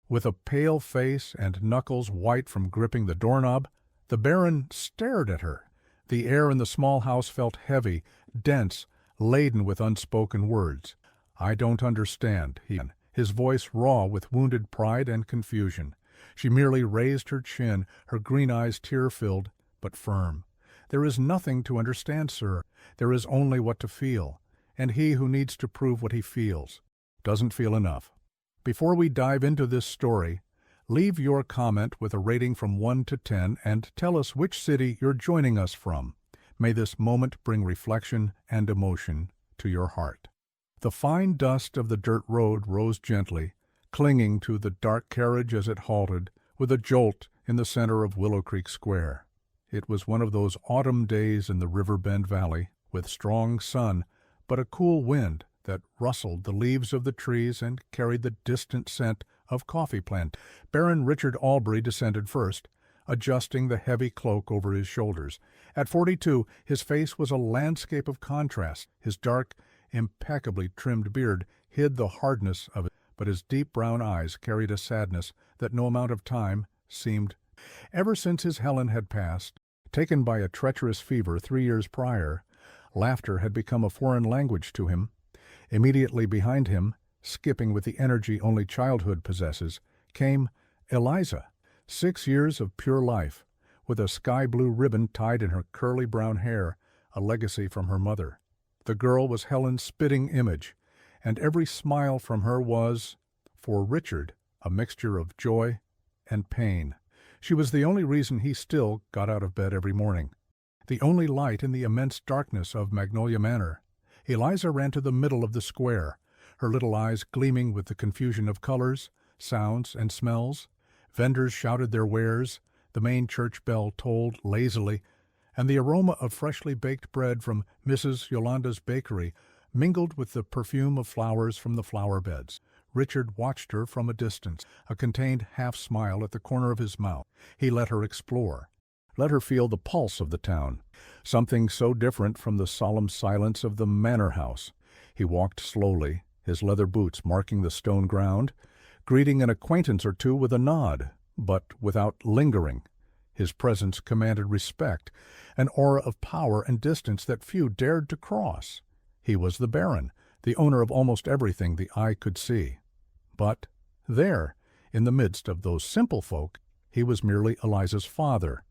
With a pale face and knuckles white from gripping the doorknob, the Baron stared at her. The air in the small house felt heavy, dense, laden with unspoken words. "I don't understand," his voice raw with wounded pride and confusion. She merely raised her chin, her green eyes tear-filled, but firm. "There is nothing to understand, sir. There is only what to feel, and he who needs to prove what he feels doesn't feel enough." Before we dive into this story, leave your comment with a rating from 1 to 10 and tell us which city you're joining us from. May this moment bring reflection and emotion to your heart. The fine dust of the dirt road rose gently, clinging to the dark carriage as it halted, with a jolt in the center of Willow Creek Square. It was one of those autumn days in the Riverbend Valley, with strong sun, but a cool wind that rustled the leaves of the trees and carried the distant scent of coffee plant. Baron Richard Albury descended first, adjusting the heavy cloak over his shoulders. At 42, his face was a landscape of contrast. His dark, impeccably trimmed beard hid the hardness of it, but his deep brown eyes carried a sadness that no amount of time seemed. Ever since his Helen had passed, taken by a treacherous fever 3 years prior, laughter had become a foreign language to him. Immediately behind him, skipping with the energy only childhood possesses, came Eliza, 6 years of pure life, with a sky-blue ribbon tied in her curly brown hair, a legacy from her mother. The girl was Helen's spitting image, and every smile from her was, for Richard, a mixture of joy and pain. She was the only reason he still got out of bed every morning, the only light in the immense darkness of Magnolia Manor. Eliza ran to the middle of the square, her little eyes gleaming with the confusion of colors, sounds, and smells. Vendors shouted their wares, the main church bell tolled lazily, and the aroma of freshly baked bread from Mrs. Yolanda's bakery mingled with the perfume of flowers from the flower beds. Richard watched her from a distance, a contained half-smile at the corner of his mouth. He let her explore, let her feel the pulse of the town, something so different from the solemn silence of the manor house. He walked slowly, his leather boots marking the stone ground, greeting an acquaintance or two with a nod, but without lingering. His presence commanded respect, an aura of power and distance that few dared to cross. He was the Baron, the owner of almost everything the eye could see. But there, in the midst of those simple folk, he was merely Eliza's father,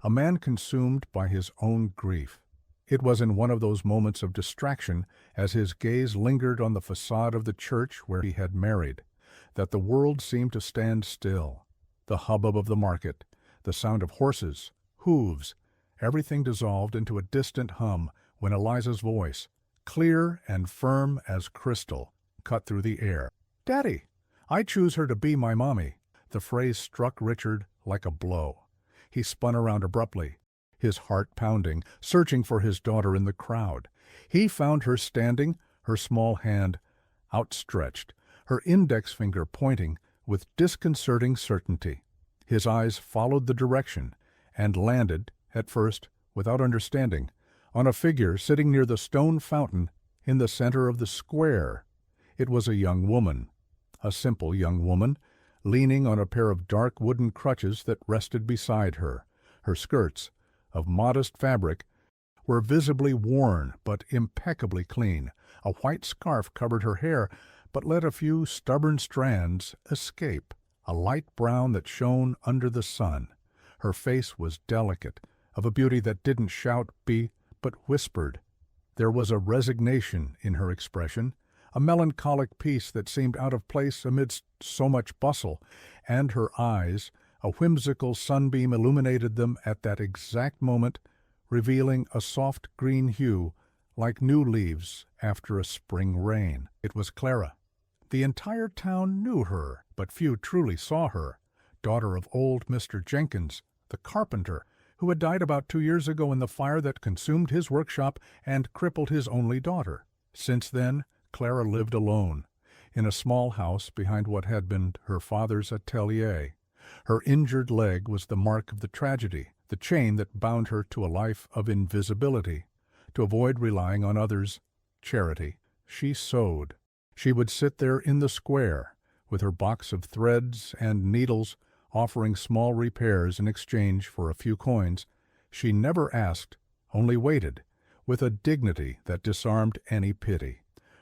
a man consumed by his own grief. It was in one of those moments of distraction, as his gaze lingered on the facade of the church where he had married, that the world seemed to stand still. The hubbub of the market, the sound of horses, hooves, everything dissolved into a distant hum when Eliza's voice, clear and firm as crystal, cut through the air. "Daddy, I choose her to be my mommy." The phrase struck Richard like a blow. He spun around abruptly, his heart pounding, searching for his daughter in the crowd. He found her standing, her small hand outstretched, her index finger pointing with disconcerting certainty. His eyes followed the direction and landed, at first, without understanding, on a figure sitting near the stone fountain in the center of the square. It was a young woman, a simple young woman, leaning on a pair of dark wooden crutches that rested beside her. Her skirts, of modest fabric, were visibly worn but impeccably clean. A white scarf covered her hair, but let a few stubborn strands escape, a light brown that shone under the sun. Her face was delicate, of a beauty that didn't shout, but whispered. There was a resignation in her expression, a melancholic peace that seemed out of place amidst so much bustle, and her eyes, a whimsical sunbeam illuminated them at that exact moment, revealing a soft green hue like new leaves after a spring rain. It was Clara. The entire town knew her, but few truly saw her, daughter of old Mr. Jenkins, the carpenter, who had died about 2 years ago in the fire that consumed his workshop and crippled his only daughter. Since then, Clara lived alone, in a small house behind what had been her father's atelier. Her injured leg was the mark of the tragedy, the chain that bound her to a life of invisibility. To avoid relying on others' charity, she sewed. She would sit there in the square, with her box of threads and needles offering small repairs in exchange for a few coins. She never asked, only waited, with a dignity that disarmed any pity.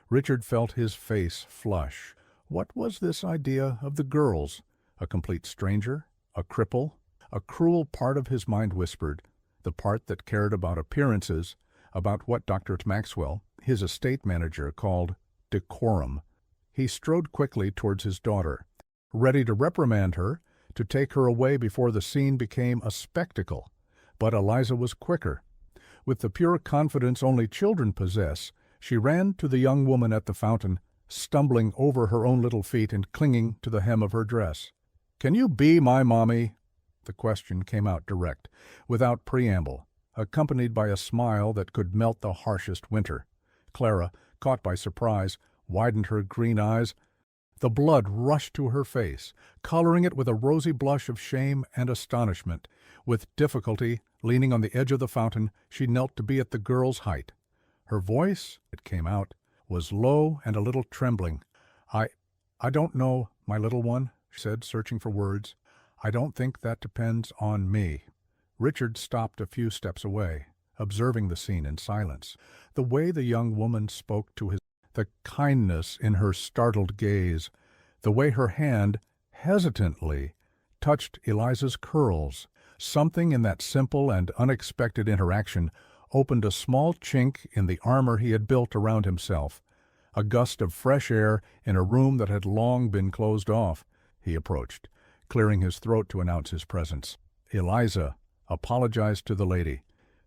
Richard felt his face flush. What was this idea of the girls? A complete stranger? A cripple? A cruel part of his mind whispered, the part that cared about appearances, about what Dr. Maxwell, his estate manager, called decorum. He strode quickly towards his daughter, ready to reprimand her, to take her away before the scene became a spectacle. But Eliza was quicker. With the pure confidence only children possess, she ran to the young woman at the fountain, stumbling over her own little feet and clinging to the hem of her dress. "Can you be my mommy?" The question came out direct, without preamble, accompanied by a smile that could melt the harshest winter. Clara, caught by surprise, widened her green eyes. The blood rushed to her face, coloring it with a rosy blush of shame and astonishment. With difficulty, leaning on the edge of the fountain, she knelt to be at the girl's height. Her voice, it came out, was low and a little trembling. I don't know, my little one," she said, searching for words. "I don't think that depends on me." Richard stopped a few steps away, observing the scene in silence. The way the young woman spoke to his, the kindness in her startled gaze, the way her hand, hesitantly, touched Eliza's curls. Something in that simple and unexpected interaction opened a small chink in the armor he had built around himself. A gust of fresh air in a room that had long been closed off. He approached, clearing his throat to announce his presence. "Eliza, apologize to the lady.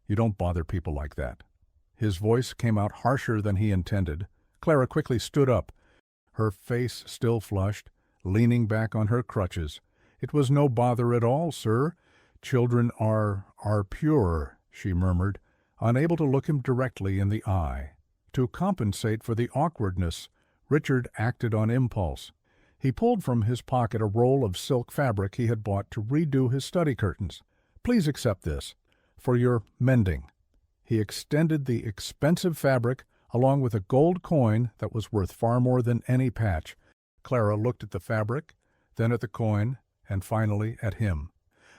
You don't bother people like that." His voice came out harsher than he intended. Clara quickly stood up, her face still flushed, leaning back on her crutches. "It was no bother at all, sir. Children are pure," she murmured, unable to look him directly in the eye. To compensate for the awkwardness, Richard acted on impulse. He pulled from his pocket a roll of silk fabric he had bought to redo his study curtains. "Please accept this, for your mending." He extended the expensive fabric, along with a gold coin that was worth far more than any patch. Clara looked at the fabric, then at the coin, and finally at him.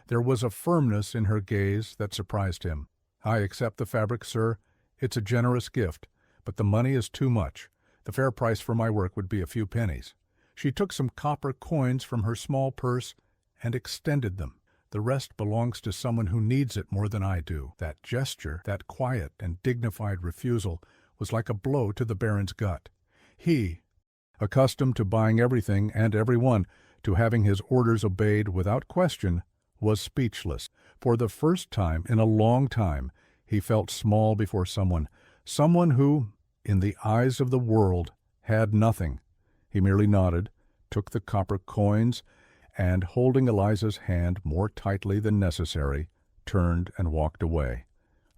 There was a firmness in her gaze that surprised him. "I accept the fabric, sir. It's a generous gift, but the money is too much. The fair price for my work would be a few pennies." She took some copper coins from her small purse and extended them. "The rest belongs to someone who needs it more than I do." That gesture, that quiet and dignified refusal, was like a blow to the Baron's gut. He, accustomed to buying everything and everyone, to having his orders obeyed without question, was speechless. For the first time in a long time, he felt small before someone who, in the eyes of the world, had nothing. He merely nodded, took the copper coins, and, holding Eliza's hand more tightly than necessary, turned and walked away,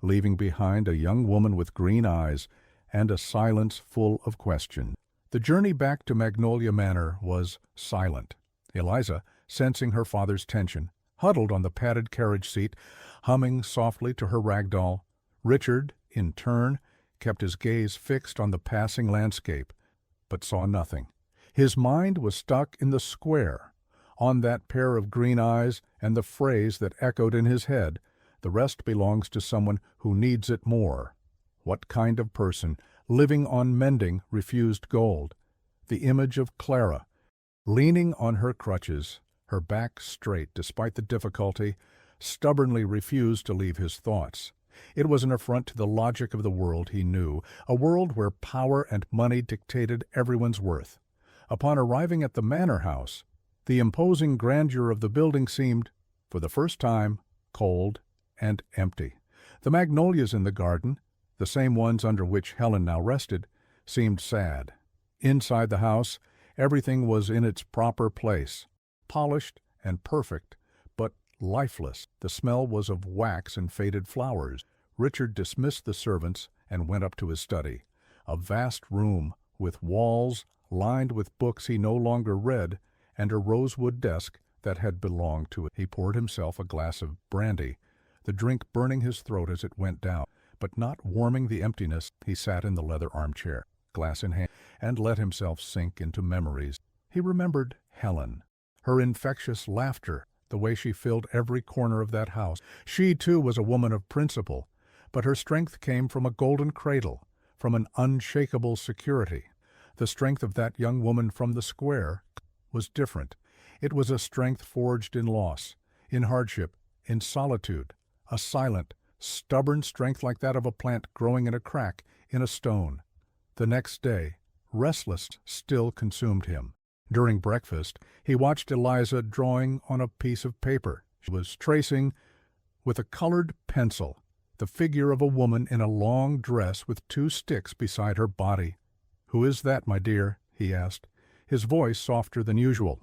leaving behind a young woman with green eyes and a silence full of question. The journey back to Magnolia Manor was silent. Eliza, sensing her father's tension, huddled on the padded carriage seat, humming softly to her rag doll. Richard, in turn, kept his gaze fixed on the passing landscape, but saw nothing. His mind was stuck in the square, on that pair of green eyes and the phrase that echoed in his head, "The rest belongs to someone who needs it more." What kind of person, living on mending, refused gold? The image of Clara, leaning on her crutches, her back straight despite the difficulty, stubbornly refused to leave his thoughts. It was an affront to the logic of the world he knew, a world where power and money dictated everyone's worth. Upon arriving at the manor house, the imposing grandeur of the building seemed, for the first time, cold and empty. The magnolias in the garden, the same ones under which Helen now rested, seemed sad. Inside the house, everything was in its proper place, polished and perfect, but lifeless. The smell was of wax and faded flowers. Richard dismissed the servants and went up to his study, a vast room with walls lined with books he no longer read, and a rosewood desk that had belonged to it. He poured himself a glass of brandy, the drink burning his throat as it went down, but not warming the emptiness. He sat in the leather armchair, glass in hand, and let himself sink into memories. He remembered Helen, her infectious laughter, the way she filled every corner of that house. She, too, was a woman of principle, but her strength came from a golden cradle, from an unshakable security. The strength of that young woman from the square was different. It was a strength forged in loss, in hardship, in solitude, a silent, stubborn strength like that of a plant growing in a crack in a stone. The next day, restlessness still consumed him. During breakfast, he watched Eliza drawing on a piece of paper. She was tracing, with a colored pencil, the figure of a woman in a long dress with 2 sticks beside her body. "Who is that, my dear?" he asked, his voice softer than usual.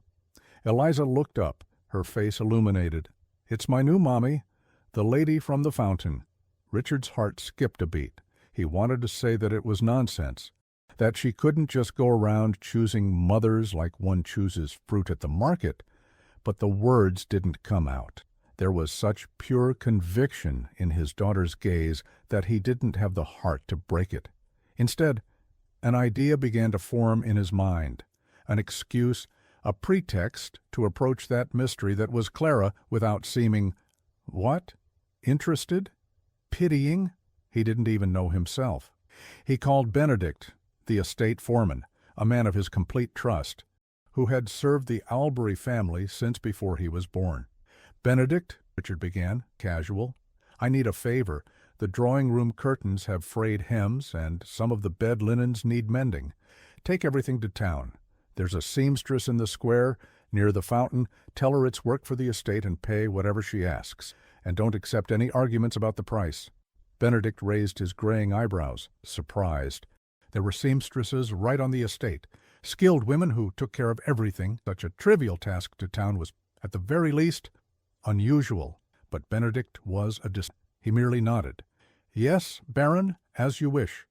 Eliza looked up, her face illuminated. "It's my new mommy, the lady from the fountain." Richard's heart skipped a beat. He wanted to say that it was nonsense, that she couldn't just go around choosing mothers like one chooses fruit at the market, but the words didn't come out. There was such pure conviction in his daughter's gaze that he didn't have the heart to break it. Instead, an idea began to form in his mind, an excuse, a pretext to approach that mystery that was Clara without seeming, what? Interested? Pitying? He didn't even know himself. He called Benedict, the estate foreman, a man of his complete trust, who had served the Albury family since before he was born. "Benedict," Richard began, casual, "I need a favor. The drawing-room curtains have frayed hems, and some of the bed linens need mending. Take everything to town. There's a seamstress in the square, near the fountain. Tell her it's work for the estate and pay whatever she asks. And don't accept any arguments about the price." Benedict raised his graying eyebrows, surprised. There were seamstresses right on the estate, skilled women who took care of everything. Such a trivial task to town was, at the very least, unusual. But Benedict was he merely nodded. "Yes, Baron, as you wish."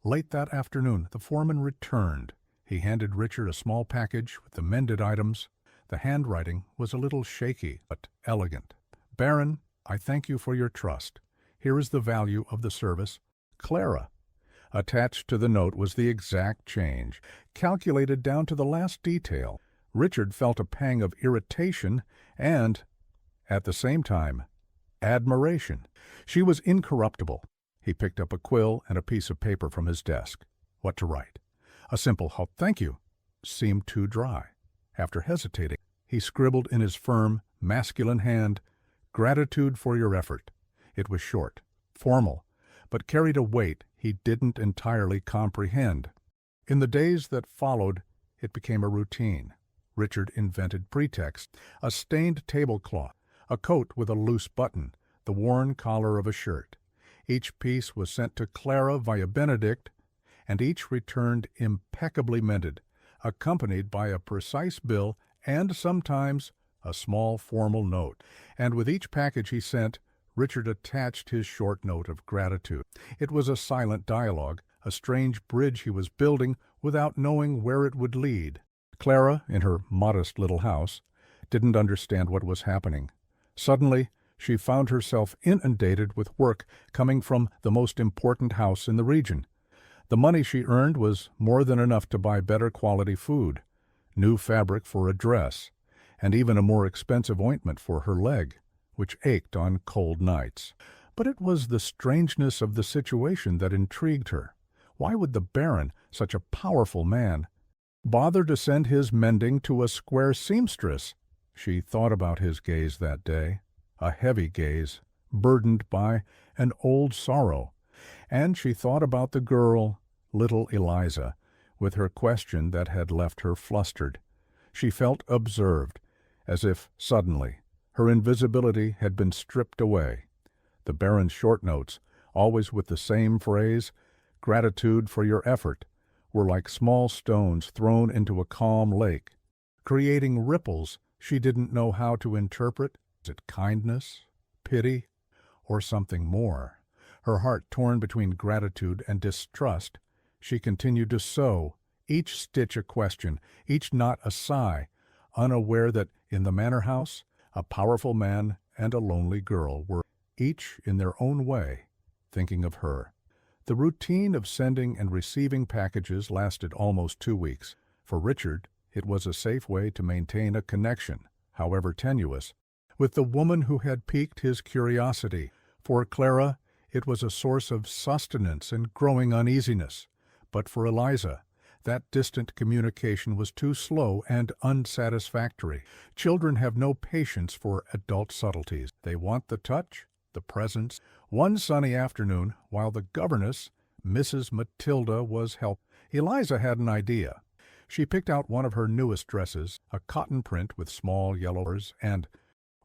Late that afternoon, the foreman returned. He handed Richard a small package with the mended items. The handwriting was a little shaky, but elegant. "Baron, I thank you for your trust. Here is the value of the service. Clara." Attached to the note was the exact change, calculated down to the last detail. Richard felt a pang of irritation and, at the same time, admiration. She was incorruptible. He picked up a quill and a piece of paper from his desk. What to write? A simple "thank you" seemed too dry. After hesitating, he scribbled in his firm, masculine hand, "Gratitude for your effort." It was short, formal, but carried a weight he didn't entirely comprehend. In the days that followed, it became a routine. Richard invented pretexts: a stained tablecloth, a coat with a loose button, the worn collar of a shirt. Each piece was sent to Clara via Benedict, and each returned impeccably mended, accompanied by a precise bill and sometimes a small formal note. And with each package he sent, Richard attached his short note of gratitude. It was a silent dialogue, a strange bridge he was building without knowing where it would lead. Clara, in her modest little house, didn't understand what was happening. Suddenly, she found herself inundated with work coming from the most important house in the region. The money she earned was more than enough to buy better quality food, new fabric for a dress, and even a more expensive ointment for her leg, which ached on cold nights. But it was the strangeness of the situation that intrigued her. Why would the Baron, such a powerful man, bother to send his mending to a square seamstress? She thought about his gaze that day, a heavy gaze, burdened by an old sorrow. And she thought about the girl, little Eliza, with her question that had left her flustered. She felt observed, as if, suddenly, her invisibility had been stripped away. The Baron's short notes, always with the same phrase, "Gratitude for your effort," were like small stones thrown into a calm lake, creating ripples she didn't know how to interpret. Was it kindness, pity, or something more? Her heart torn between gratitude and distrust, she continued to sew, each stitch a question, each knot a sigh, unaware that in the manor house a powerful man and a lonely girl were, each in their own way, thinking of her. The routine of sending and receiving packages lasted almost 2 weeks. For Richard, It was a safe way to maintain a connection, however tenuous, with the woman who had piqued his curiosity. For Clara, it was a source of sustenance and growing uneasiness. But for Eliza, that distant communication was too slow and unsatisfactory. Children have no patience for adult subtleties. They want the touch, the presence. One sunny afternoon, while the governess, Mrs. Matilda, was helping, Eliza had an idea. She picked out one of her newest dresses, a cotton print with small yellow flowers, and,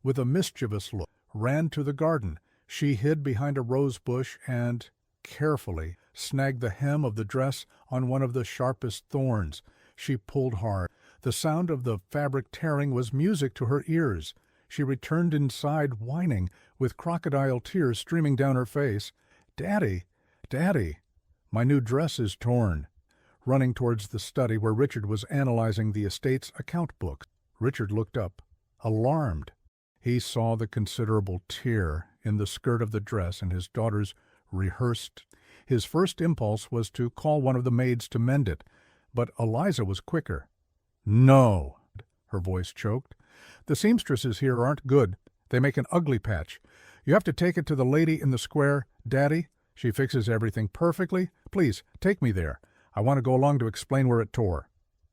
with a mischievous look, ran to the garden. She hid behind a rose bush and, carefully, snagged the hem of the dress on one of the sharpest thorns. She pulled hard. The sound of the fabric tearing was music to her ears. She returned inside, whining, with crocodile tears streaming down her face. "Daddy, Daddy, my new dress is torn." Running towards the study where Richard was analyzing the estate's account book, Richard looked up, alarmed. He saw the considerable tear in the skirt of the dress and his daughter's rehearsed. His first impulse was to call one of the maids to mend it, but Eliza was quicker. "No," her voice choked. "The seamstresses here aren't good. They make an ugly patch. You have to take it to the lady in the square, Daddy. She fixes everything perfectly. Please, take me there. I want to go along to explain where it tore."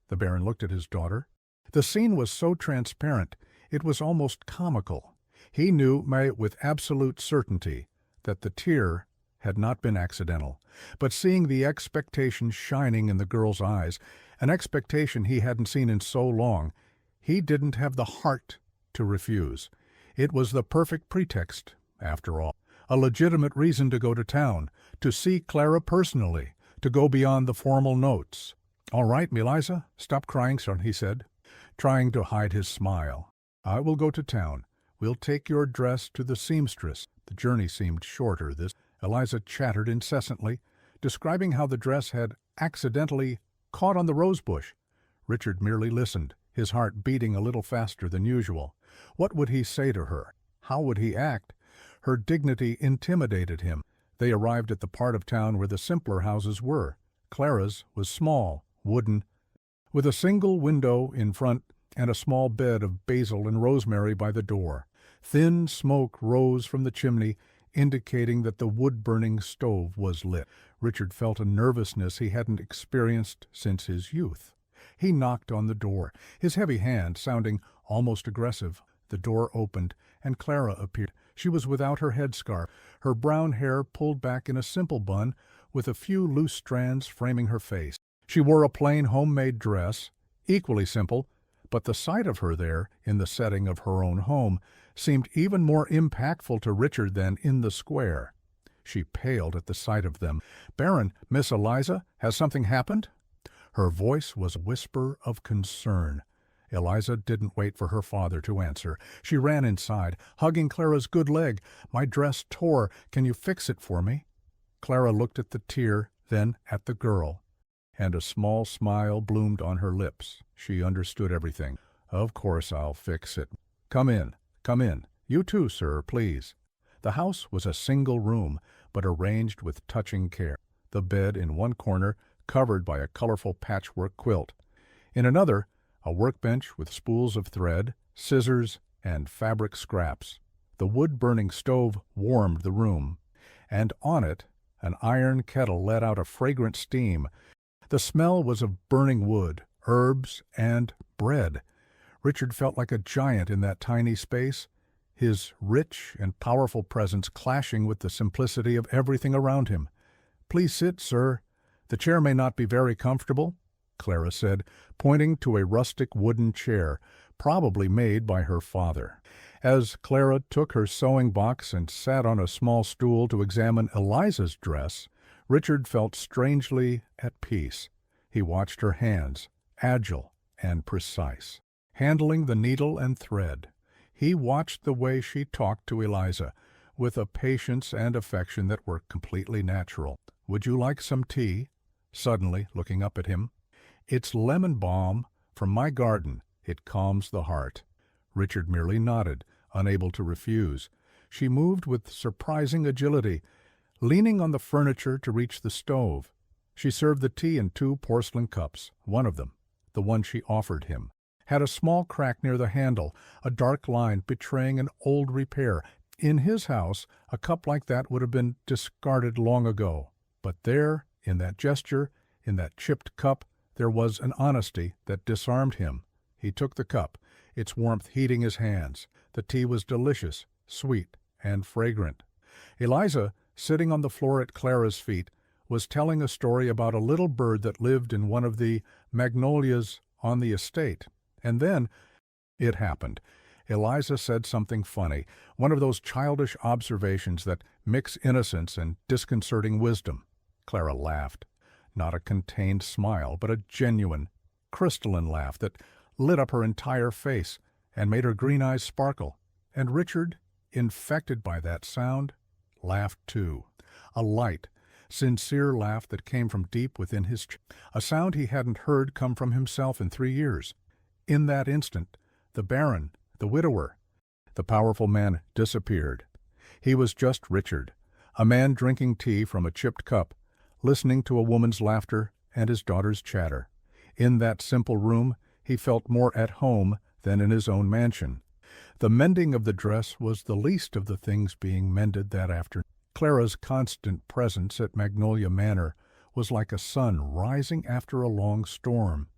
The Baron looked at his daughter. The scene was so transparent, it was almost comical. He knew with absolute certainty that the tear had not been accidental, but seeing the expectation shining in the girl's eyes, an expectation he hadn't seen in so long, he didn't have the heart to refuse. It was the perfect pretext, after all, a legitimate reason to go to town, to see Clara personally, to go beyond the formal notes. "All right, Eliza, stop crying, son," he said, trying to hide his smile. "I will go to town. We'll take your dress to the seamstress." The journey seemed shorter this. Eliza chattered incessantly, describing how the dress had accidentally caught on the rosebush. Richard merely listened, his heart beating a little faster than usual. What would he say to her? How would he act? Her dignity intimidated him. They arrived at the part of town where the simpler houses were. Clara's was small, wooden, with a single window in front and a small bed of basil and rosemary by the door. Thin smoke rose from the chimney, indicating that the wood-burning stove was lit. Richard felt a nervousness he hadn't experienced since his youth. He knocked on the door, his heavy hand sounding almost aggressive. The door opened, and Clara appeared. She was without her headscarf, her brown hair pulled back in a simple bun, with a few loose strands framing her face. She wore a plain homemade dress, equally simple, but the sight of her there, in the setting of her own home, seemed even more impactful to Richard than in the square. She paled at the sight of them. "Baron, Miss Eliza, has something happened?" Her voice was a whisper of concern. Eliza didn't wait for her father to answer. She ran inside, hugging Clara's good leg. "My dress tore. Can you fix it for me?" Clara looked at the tear, then at the girl, and a small smile bloomed on her lips. She understood everything. "Of course I'll fix it. Come in. Come in. You too, sir, please." The house was a single room, but arranged with touching care. The bed in one corner, covered by a colorful patchwork quilt. In another, a workbench with spools of thread, scissors, and fabric scraps. The wood-burning stove warmed the room, and on it an iron kettle let out a fragrant steam. The smell was of burning wood, herbs, and bread. Richard felt like a giant in that tiny space, his rich and powerful presence clashing with the simplicity of everything around him. "Please sit, sir. The chair may not be very comfortable," Clara said, pointing to a rustic wooden chair, probably made by her father. As Clara took her sewing box and sat on a small stool to examine Eliza's dress, Richard felt strangely at peace. He watched her hands, agile and precise, handling the needle and thread. He watched the way she talked to Eliza, with a patience and affection that were completely natural. "Would you like some tea?" Suddenly, looking up at him. "It's lemon balm from my garden. It calms the heart." Richard merely nodded, unable to refuse. She moved with surprising agility, leaning on the furniture to reach the stove. She served the tea in 2 porcelain cups, one of them the one she offered him, had a small crack near the handle, a dark line betraying an old repair. In his house, a cup like that would have been discarded long ago. But there, in that gesture, in that chipped cup, there was an honesty that disarmed him. He took the cup, its warmth heating his hands. The tea was delicious, sweet, and fragrant. Eliza, sitting on the floor at Clara's feet, was telling a story about a little bird that lived in one of the magnolias on the estate. And then it happened. Eliza said something funny, one of those childish observations that mix innocence and disconcerting wisdom. Clara laughed. Not a contained smile, but a genuine, crystalline laugh that lit up her entire face and made her green eyes sparkle. And Richard, infected by that sound, laughed too. A light, sincere laugh that came from deep within his chest, a sound he hadn't heard come from himself in 3 years. In that instant, the Baron, the widower, the powerful man disappeared. He was just Richard, a man drinking tea from a chipped cup, listening to a woman's laughter and his daughter's chatter. In that simple room, he felt more at home than in his own mansion. The mending of the dress was the least of the things being mended that afternoon. Clara's constant presence at Magnolia Manor was like a sun rising after a long storm.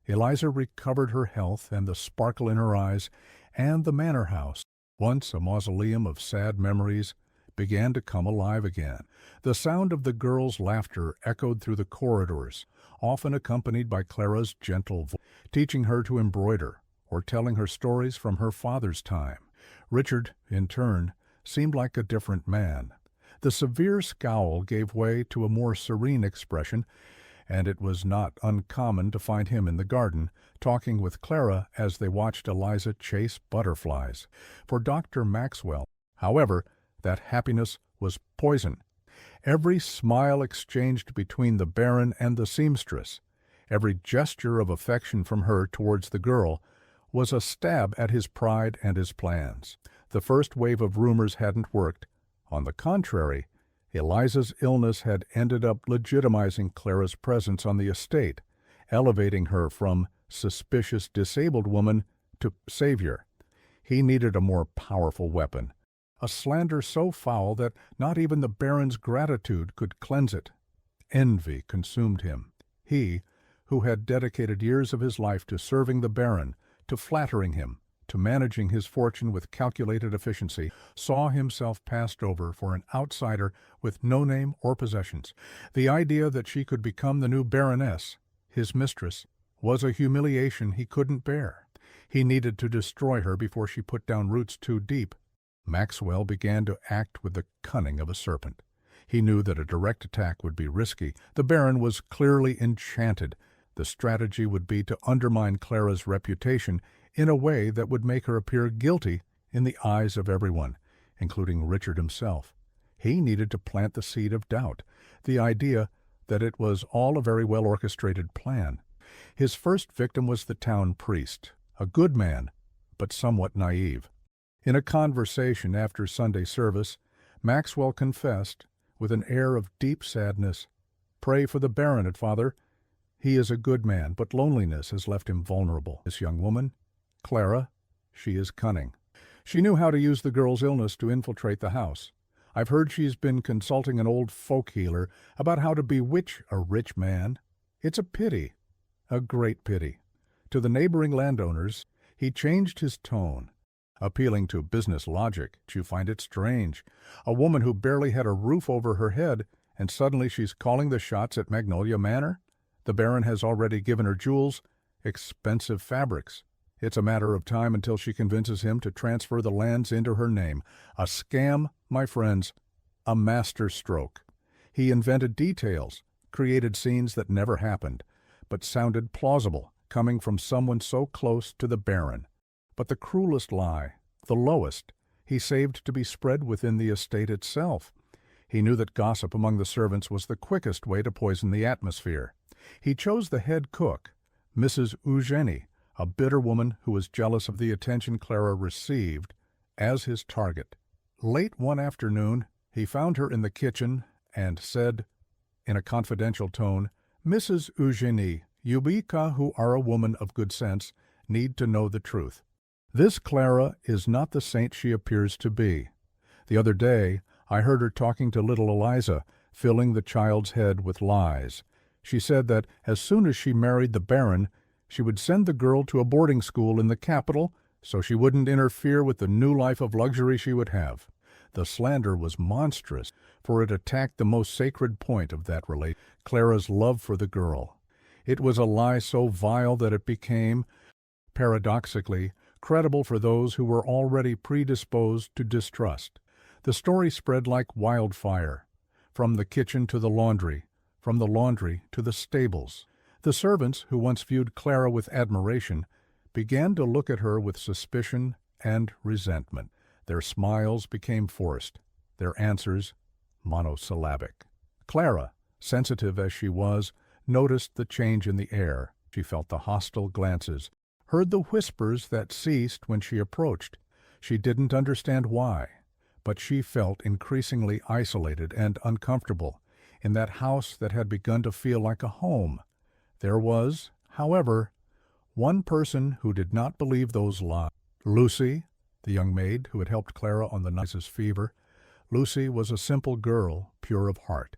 Eliza recovered her health and the sparkle in her eyes, and the manor house, once a mausoleum of sad memories, began to come alive again. The sound of the girls' laughter echoed through the corridors, often accompanied by Clara's gentle voice, teaching her to embroider or telling her stories from her father's time. Richard, in turn, seemed like a different man. The severe scowl gave way to a more serene expression, and it was not uncommon to find him in the garden, talking with Clara as they watched Eliza chase butterflies. For Dr. Maxwell, however, that happiness was poison. Every smile exchanged between the Baron and the seamstress, every gesture of affection from her towards the girl, was a stab at his pride and his plans. The first wave of rumors hadn't worked. On the contrary, Eliza's illness had ended up legitimizing Clara's presence on the estate, elevating her from suspicious disabled woman to savior. He needed a more powerful weapon, a slander so foul that not even the Baron's gratitude could cleanse it. Envy consumed him. He, who had dedicated years of his life to serving the Baron, to flattering him, to managing his fortune with calculated efficiency, saw himself passed over for an outsider with no name or possessions. The idea that she could become the new Baroness, his mistress, was a humiliation he couldn't bear. He needed to destroy her before she put down roots too deep. Maxwell began to act with the cunning of a serpent. He knew that a direct attack would be risky. The Baron was clearly enchanted. The strategy would be to undermine Clara's reputation in a way that would make her appear guilty in the eyes of everyone, including Richard himself. He needed to plant the seed of doubt, the idea that it was all a very well-orchestrated plan. His first victim was the town priest, a good man, but somewhat naive. In a conversation after Sunday service, Maxwell confessed, with an air of deep sadness, "Pray for the baronet, Father. He is a good man, but loneliness has left him vulnerable. This young woman, Clara, she is cunning. She knew how to use the girl's illness to infiltrate the house. I've heard she's been consulting an old folk healer about how to bewitch a rich man. It's a pity, a great pity." To the neighboring landowners, he changed his tone, appealing to business logic. "Do you find it strange? A woman who barely had a roof over her head, and suddenly she's calling the shots at Magnolia Manor? The Baron has already given her jewels, expensive fabrics. It's a matter of time until she convinces him to transfer the lands into her name. A scam, my friends, a master stroke. He invented details, created scenes that never happened, but sounded plausible, coming from someone so close to the Baron. But the cruelest lie, the lowest, he saved to be spread within the estate itself. He knew that gossip among the servants was the quickest way to poison the atmosphere. He chose the head cook, Mrs. Eugenie, a bitter woman who was jealous of the attention Clara received, as his target. Late one afternoon, he found her in the kitchen and said, in a confidential tone, "Mrs. Eugenie, Eureka, who are a woman of good sense, need to know the truth. This Clara is not the saint she appears to be. The other day, I heard her talking to little Eliza, filling the child's head with lies. She said that as soon as she married the Baron, she would send the girl to a boarding school in the capital so she wouldn't interfere with the new life of luxury she would have. The slander was monstrous, for it attacked the most sacred point of that relation, Clara's love for the girl. It was a lie so vile that it became, paradoxically, credible for those who were already predisposed to distrust. The story spread like wildfire, from the kitchen to the laundry, from the laundry to the stables. The servants, who once viewed Clara with admiration, began to look at her with suspicion and resentment. Their smiles became forced, their answers monosyllabic. Clara, sensitive as she was, noticed the change in the air. She felt the hostile glances, heard the whispers that ceased when she approached. She didn't understand why, but she felt increasingly isolated and uncomfortable in that house that had begun to feel like a home. There was, however, one person who did not believe those lies. Lucy, the young maid who had helped Clara on the night of fever. Lucy was a simple girl, pure of heart,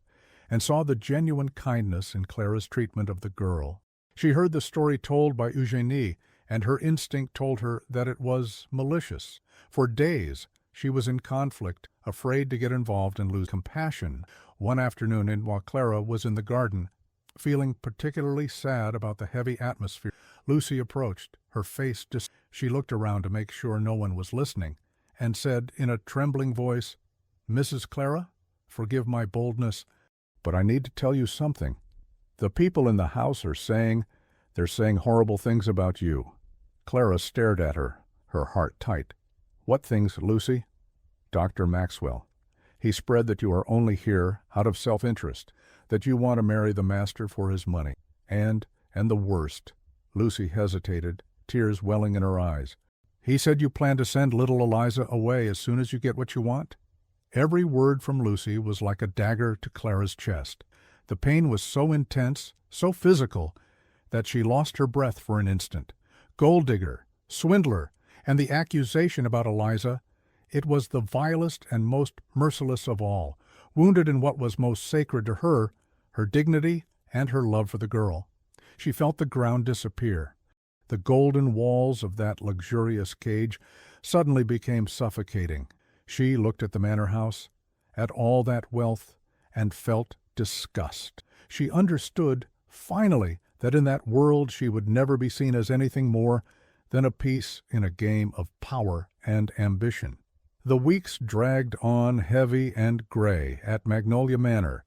and saw the genuine kindness in Clara's treatment of the girl. She heard the story told by Eugenie, and her instinct told her that it was malicious. For days she was in conflict, afraid to get involved and lose compassion. One afternoon, while Clara was in the garden, feeling particularly sad about the heavy atmosphere, Lucy approached, her face She looked around to make sure no one was listening, and said in a trembling voice, "Mrs. Clara, forgive my boldness, but I need to tell you something. The people in the house are saying horrible things about you." Clara stared at her, her heart tight. "What things, Lucy?" "Dr. Maxwell. He spread that you are only here out of self-interest, that you want to marry the master for his money, and the worst." Lucy hesitated, tears welling in her eyes. "He said you plan to send little Eliza away as soon as you get what you want?" Every word from Lucy was like a dagger to Clara's chest. The pain was so intense, so physical, that she lost her breath for an instant. Gold digger, swindler, and the accusation about Eliza, it was the vilest and most merciless of all, wounded in what was most sacred to her, her dignity and her love for the girl. She felt the ground disappear. The golden walls of that luxurious cage suddenly became suffocating. She looked at the manor house, at all that wealth, and felt disgust. She understood, finally, that in that world she would never be seen as anything more than a piece in a game of power and ambition. The weeks dragged on heavy and gray at Magnolia Manor.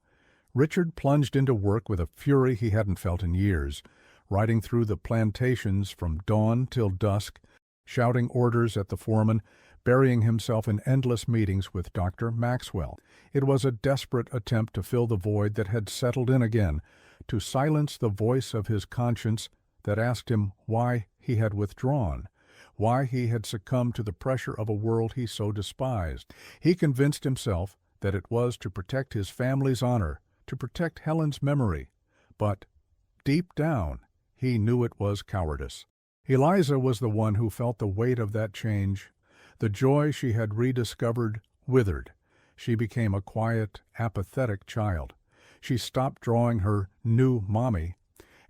Richard plunged into work with a fury he hadn't felt in years, riding through the plantations from dawn till dusk, shouting orders at the foreman, burying himself in endless meetings with Dr. Maxwell. It was a desperate attempt to fill the void that had settled in again, to silence the voice of his conscience that asked him why he had withdrawn, why he had succumbed to the pressure of a world he so despised. He convinced himself that it was to protect his family's honor, to protect Helen's memory, but deep down he knew it was cowardice. Eliza was the one who felt the weight of that change. The joy she had rediscovered withered. She became a quiet, apathetic child. She stopped drawing her new mommy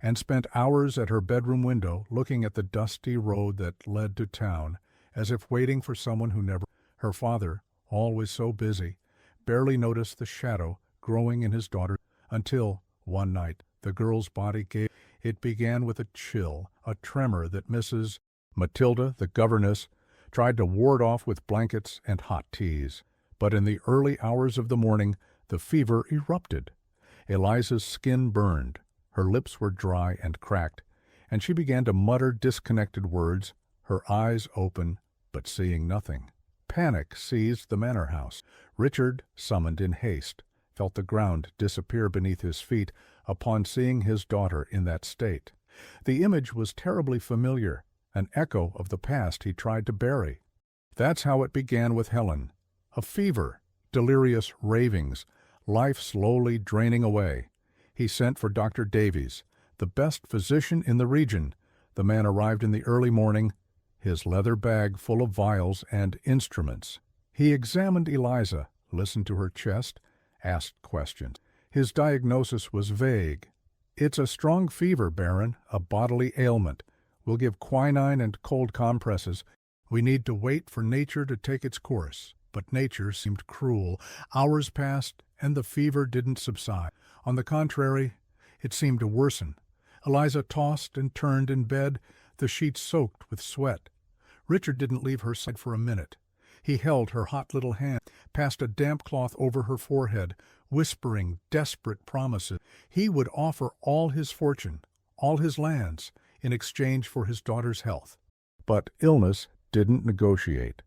and spent hours at her bedroom window looking at the dusty road that led to town, as if waiting for someone who never. Her father, always so busy, barely noticed the shadow growing in his daughter until, one night, the girl's body gave. It began with a chill, a tremor that Mrs. Matilda, the governess, tried to ward off with blankets and hot teas. But in the early hours of the morning, the fever erupted. Eliza's skin burned, her lips were dry and cracked, and she began to mutter disconnected words, her eyes open, but seeing nothing. Panic seized the manor house. Richard, summoned in haste, felt the ground disappear beneath his feet upon seeing his daughter in that state. The image was terribly familiar, an echo of the past he tried to bury. That's how it began with Helen. A fever, delirious ravings, life slowly draining away. He sent for Dr. Davies. the best physician in the region. The man arrived in the early morning, his leather bag full of vials and instruments. He examined Eliza, listened to her chest, asked questions. His diagnosis was vague. "It's a strong fever, Baron, a bodily ailment. We'll give quinine and cold compresses. We need to wait for nature to take its course." But nature seemed cruel. Hours passed, and the fever didn't subside. On the contrary, it seemed to worsen. Eliza tossed and turned in bed, the sheets soaked with sweat. Richard didn't leave her side for a minute. He held her hot little hand, passed a damp cloth over her forehead, whispering desperate promises. He would offer all his fortune, all his lands, in exchange for his daughter's health. But illness didn't negotiate.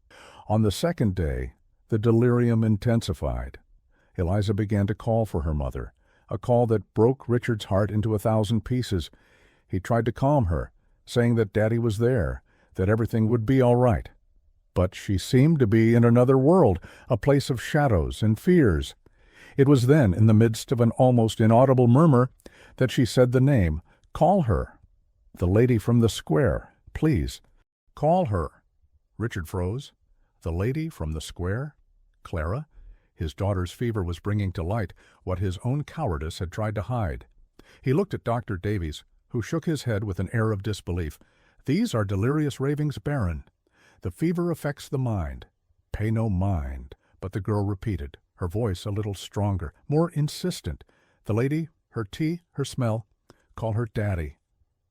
On the second day, the delirium intensified. Eliza began to call for her mother, a call that broke Richard's heart into 1,000 pieces. He tried to calm her, saying that Daddy was there, that everything would be all right. But she seemed to be in another world, a place of shadows and fears. It was then, in the midst of an almost inaudible murmur, that she said the name. "Call her. The lady from the square, please. Call her." Richard froze. The lady from the square? Clara? His daughter's fever was bringing to light what his own cowardice had tried to hide. He looked at Dr. Davies, who shook his head with an air of disbelief. "These are delirious ravings, Baron. The fever affects the mind." "Pay no mind." But the girl repeated, her voice a little stronger, more insistent. "The lady, her tea, her smell. Call her Daddy."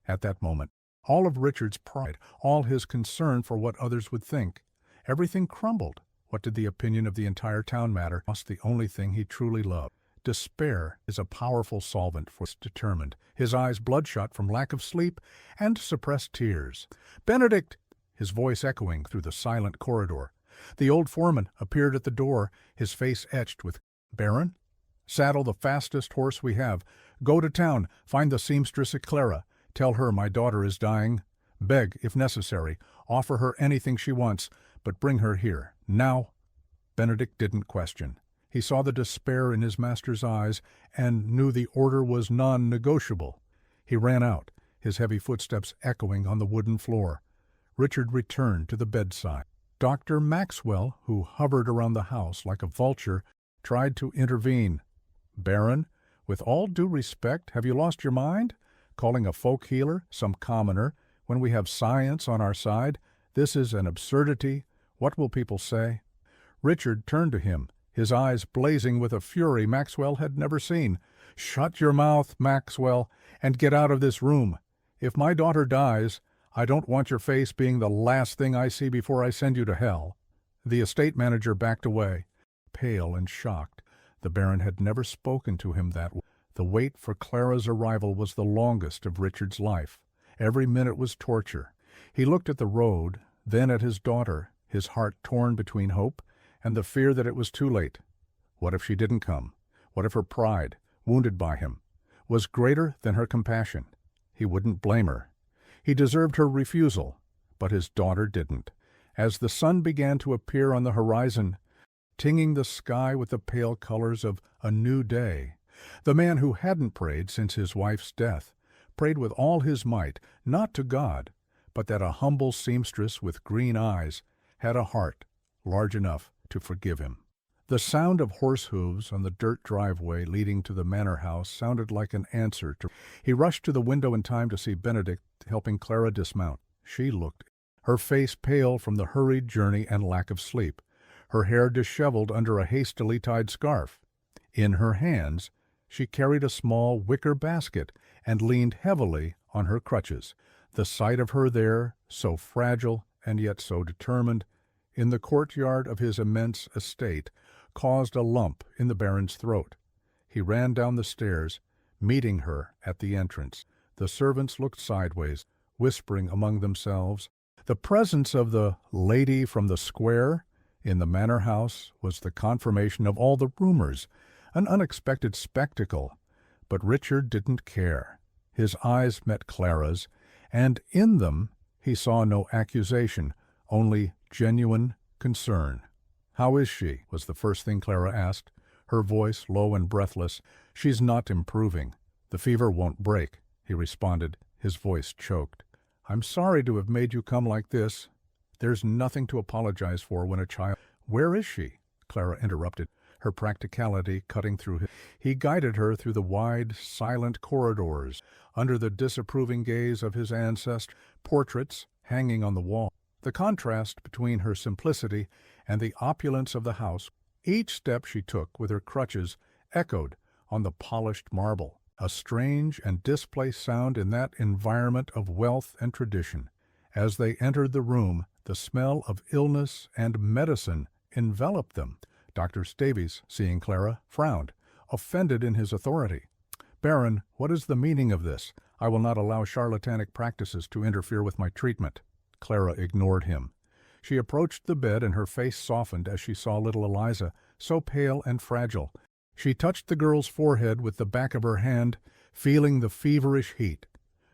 At that moment, all of Richard's pride, all his concern for what others would think, everything crumbled. What did the opinion of the entire town matter? Lost the only thing he truly loved. Despair is a powerful solvent for determined, his eyes bloodshot from lack of sleep and suppressed tears. "Benedict!" his voice echoing through the silent corridor. The old foreman appeared at the door, his face etched with, "Baron, saddle the fastest horse we have. Go to town, find the seamstress Clara. Tell her my daughter is dying. Beg, if necessary. Offer her anything she wants, but bring her here. Now." Benedict didn't question. He saw the despair in his master's eyes and knew the order was non-negotiable. He ran out, his heavy footsteps echoing on the wooden floor. Richard returned to the bedside. Dr. Maxwell, who hovered around the house like a vulture, tried to intervene. "Baron, with all due respect, have you lost your mind? Calling a folk healer, some commoner, when we have science on our side? This is an absurdity. What will people say?" Richard turned to him, his eyes blazing with a fury Maxwell had never seen. "Shut your mouth, Maxwell, and get out of this room. If my daughter dies, I don't want your face being the last thing I see before I send you to hell." The estate manager backed away, pale and shocked. The Baron had never spoken to him that way. The wait for Clara's arrival was the longest of Richard's life. Every minute was torture. He looked at the road, then at his daughter, his heart torn between hope and the fear that it was too late. What if she didn't come? What if her pride, wounded by him, was greater than her compassion? He wouldn't blame her. He deserved her refusal, but his daughter didn't. As the sun began to appear on the horizon, tinging the sky with the pale colors of a new day, the man who hadn't prayed since his wife's death prayed with all his might, not to God, but that a humble seamstress with green eyes had a heart large enough to forgive him. The sound of horse hooves on the dirt driveway leading to the manor house sounded like an answer to... He rushed to the window in time to see Benedict helping Clara dismount. She looked, her face pale from the hurried journey and lack of sleep, her hair disheveled under a hastily tied scarf. In her hands, she carried a small wicker basket and leaned heavily on her crutches. The sight of her there, so fragile and yet so determined, in the courtyard of his immense estate, caused a lump in the Baron's throat. He ran down the stairs, meeting her at the entrance. The servants looked sideways, whispering among themselves. The presence of the lady from the square in the manor house was the confirmation of all the rumors, an unexpected spectacle. But Richard didn't care. His eyes met Clara's, and in them he saw no accusation, only genuine concern. "How is she?" was the first thing Clara asked, her voice low and breathless. "She's not improving. The fever won't break." he responded, his voice choked. "I'm sorry to have made you come like this. There's nothing to apologize for when a child—" "Where is she?" Clara interrupted, her practicality cutting through his. He guided her through the wide, silent corridors, under the disapproving gaze of his ancestors, portraits hanging on the wall. The contrast between her simplicity and the opulence of the house, each step she took with her crutches, echoed on the polished marble, a strange and displaced sound in that environment of wealth and tradition. As they entered the room, the smell of illness and medicine enveloped them. Dr. Davies, seeing Clara, frowned, offended in his authority. "Baron, what is the meaning of this? I will not allow charlatanic practices to interfere with my treatment." Clara ignored him. She approached the bed and her face softened as she saw little Eliza, so pale and fragile. She touched the girl's forehead with the back of her hand, feeling the feverish heat.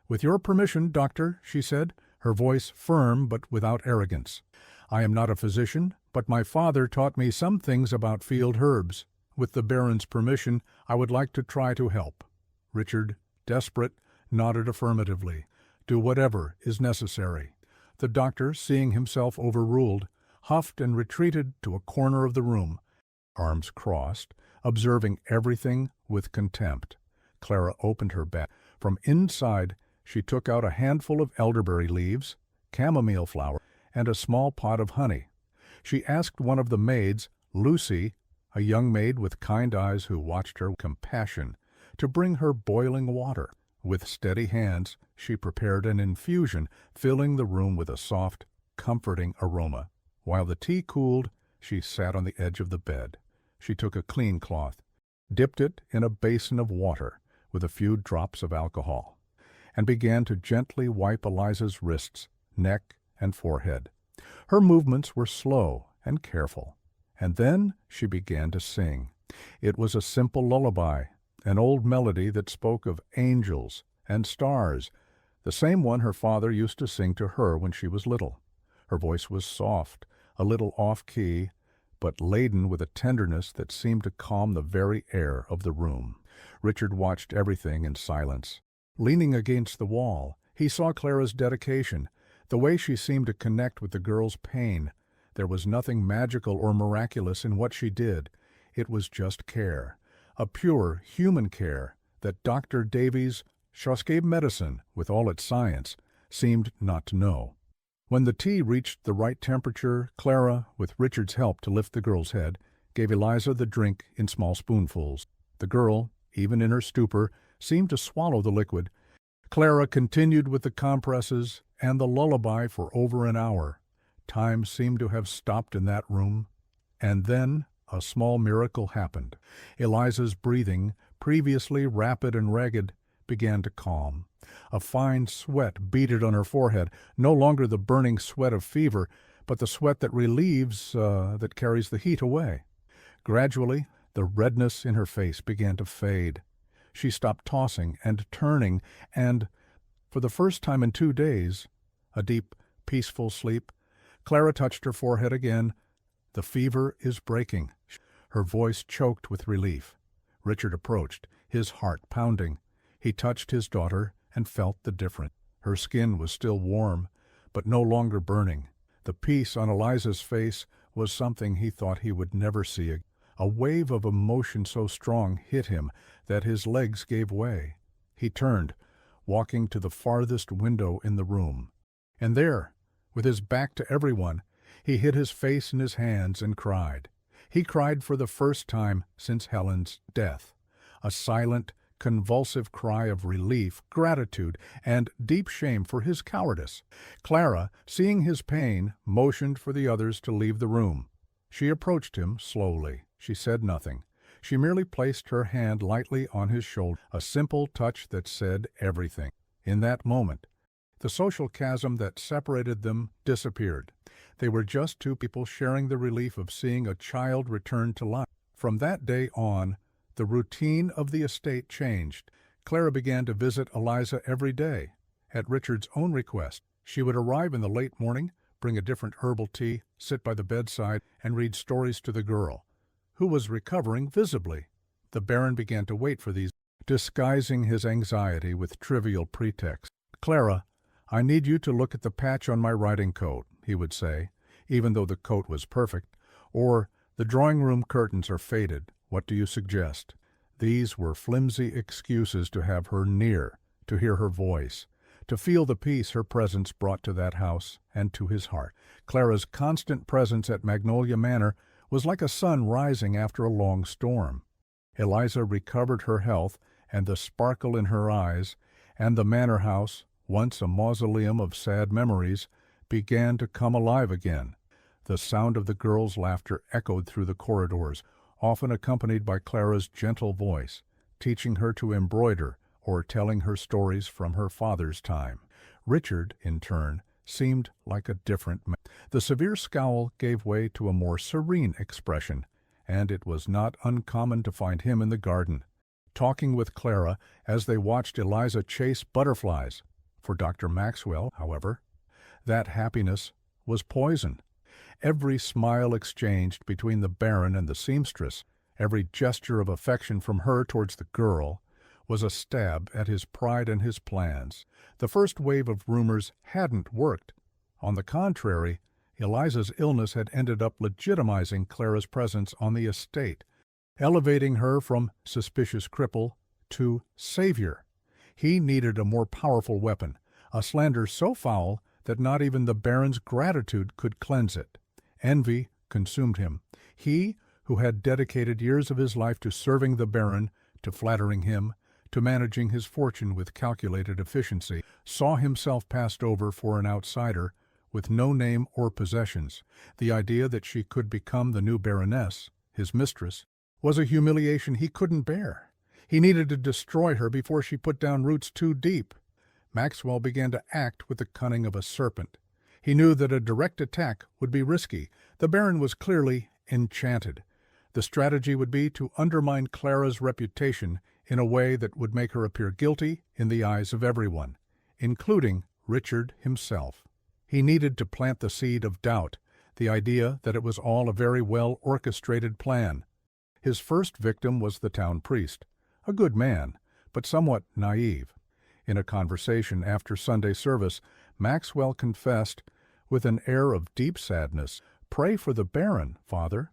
"With your permission, doctor," she said, her voice firm but without arrogance. "I am not a physician, but my father taught me some things about field herbs. With the Baron's permission, I would like to try to help." Richard, desperate, nodded affirmatively. "Do whatever is necessary." The doctor, seeing himself overruled, huffed and retreated to a corner of the room, arms crossed, observing everything with contempt. Clara opened her bag. From inside she took out a handful of elderberry leaves, chamomile flower, and a small pot of honey. She asked one of the maids, Lucy, a young maid with kind eyes who watched her with compassion, to bring her boiling water. With steady hands she prepared an infusion, filling the room with a soft, comforting aroma. While the tea cooled, she sat on the edge of the bed. She took a clean cloth, dipped it in a basin of water with a few drops of alcohol, and began to gently wipe Eliza's wrists, neck, and forehead. Her movements were slow and careful, and then she began to sing. It was a simple lullaby, an old melody that spoke of angels and stars, the same one her father used to sing to her when she was little. Her voice was soft, a little off-key, but laden with a tenderness that seemed to calm the very air of the room. Richard watched everything in silence. Leaning against the wall, he saw Clara's dedication, the way she seemed to connect with the girl's pain. There was nothing magical or miraculous in what she did. It was just care, a pure human care that Dr. Davies' Shoscave medicine, with all its science, seemed not to know. When the tea reached the right temperature, Clara, with Richard's help to lift the girl's head, gave Eliza the drink in small spoonfuls. The girl, even in her stupor, seemed to swallow the liquid. Clara continued with the compresses and the lullaby for over an hour. Time seemed to have stopped in that room. And then a small miracle happened. Eliza's breathing, previously rapid and ragged, began to calm. A fine sweat beaded on her forehead, no longer the burning sweat of fever, but the sweat that relieves, that carries the heat away. Gradually, the redness in her face began to fade. She stopped tossing and turning, and, for the first time in 2 days, a deep, peaceful sleep. Clara touched her forehead again. "The fever is breaking." Her voice choked with relief. Richard approached, his heart pounding. He touched his daughter and felt the difference. Her skin was still warm, but no longer burning. The peace on Eliza's face was something he thought he would never see again. A wave of emotion so strong hit him that his legs gave way. He turned, walking to the farthest window in the room. And there, with his back to everyone, he hid his face in his hands and cried. He cried for the first time since Helen's death. A silent, convulsive cry of relief, gratitude, and deep shame for his cowardice. Clara, seeing his pain, motioned for the others to leave the room. She approached him slowly. She said nothing. She merely placed her hand lightly on his shoulder, a simple touch that said everything. In that moment, the social chasm that separated them disappeared. They were just two people sharing the relief of seeing a child return to life. From that day on, the routine of the estate changed. Clara began to visit Eliza every day. At Richard's own request, she would arrive in the late morning, bring a different herbal tea, sit by the bedside, and read stories to the girl, who was recovering visibly. The Baron began to wait for these. disguising his anxiety with trivial pretexts. "Clara, I need you to look at the patch on my riding coat," he would say, even though the coat was perfect, or "the drawing-room curtains are faded. What do you suggest?" These were flimsy excuses to have her near, to hear her voice, to feel the peace her presence brought to that house and to his heart. Clara's constant presence at Magnolia Manor was like a sun rising after a long storm. Eliza recovered her health and the sparkle in her eyes, and the manor house, once a mausoleum of sad memories, began to come alive again. The sound of the girls' laughter echoed through the corridors, often accompanied by Clara's gentle voice, teaching her to embroider or telling her stories from her father's time. Richard, in turn, seemed like a different man. The severe scowl gave way to a more serene expression, and it was not uncommon to find him in the garden, talking with Clara as they watched Eliza chase butterflies. For Dr. Maxwell, however, that happiness was poison. Every smile exchanged between the Baron and the seamstress, every gesture of affection from her towards the girl, was a stab at his pride and his plans. The first wave of rumors hadn't worked. On the contrary, Eliza's illness had ended up legitimizing Clara's presence on the estate, elevating her from suspicious cripple to savior. He needed a more powerful weapon, a slander so foul that not even the Baron's gratitude could cleanse it. Envy consumed him. He, who had dedicated years of his life to serving the Baron, to flattering him, to managing his fortune with calculated efficiency, saw himself passed over for an outsider with no name or possessions. The idea that she could become the new Baroness, his mistress, was a humiliation he couldn't bear. He needed to destroy her before she put down roots too deep. Maxwell began to act with the cunning of a serpent. He knew that a direct attack would be risky. The Baron was clearly enchanted. The strategy would be to undermine Clara's reputation in a way that would make her appear guilty in the eyes of everyone, including Richard himself. He needed to plant the seed of doubt, the idea that it was all a very well-orchestrated plan. His first victim was the town priest, a good man, but somewhat naive. In a conversation after Sunday service, Maxwell confessed, with an air of deep sadness, "Pray for the Baron, Father.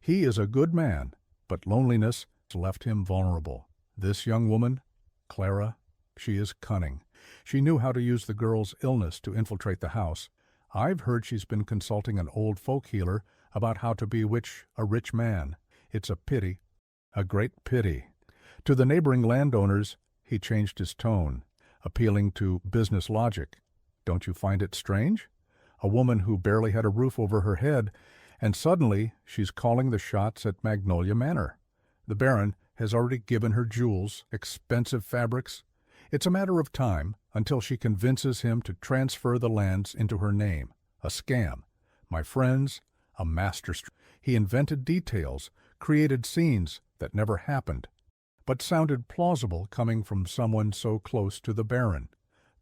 He is a good man, but loneliness left him vulnerable. This young woman, Clara, she is cunning. She knew how to use the girl's illness to infiltrate the house. I've heard she's been consulting an old folk healer about how to bewitch a rich man. It's a pity, a great pity." To the neighboring landowners, he changed his tone, appealing to business logic. "Don't you find it strange? A woman who barely had a roof over her head, and suddenly she's calling the shots at Magnolia Manor. The Baron has already given her jewels, expensive fabrics. It's a matter of time until she convinces him to transfer the lands into her name. A scam. My friends, a masterstroke." He invented details, created scenes that never happened, but sounded plausible coming from someone so close to the Baron.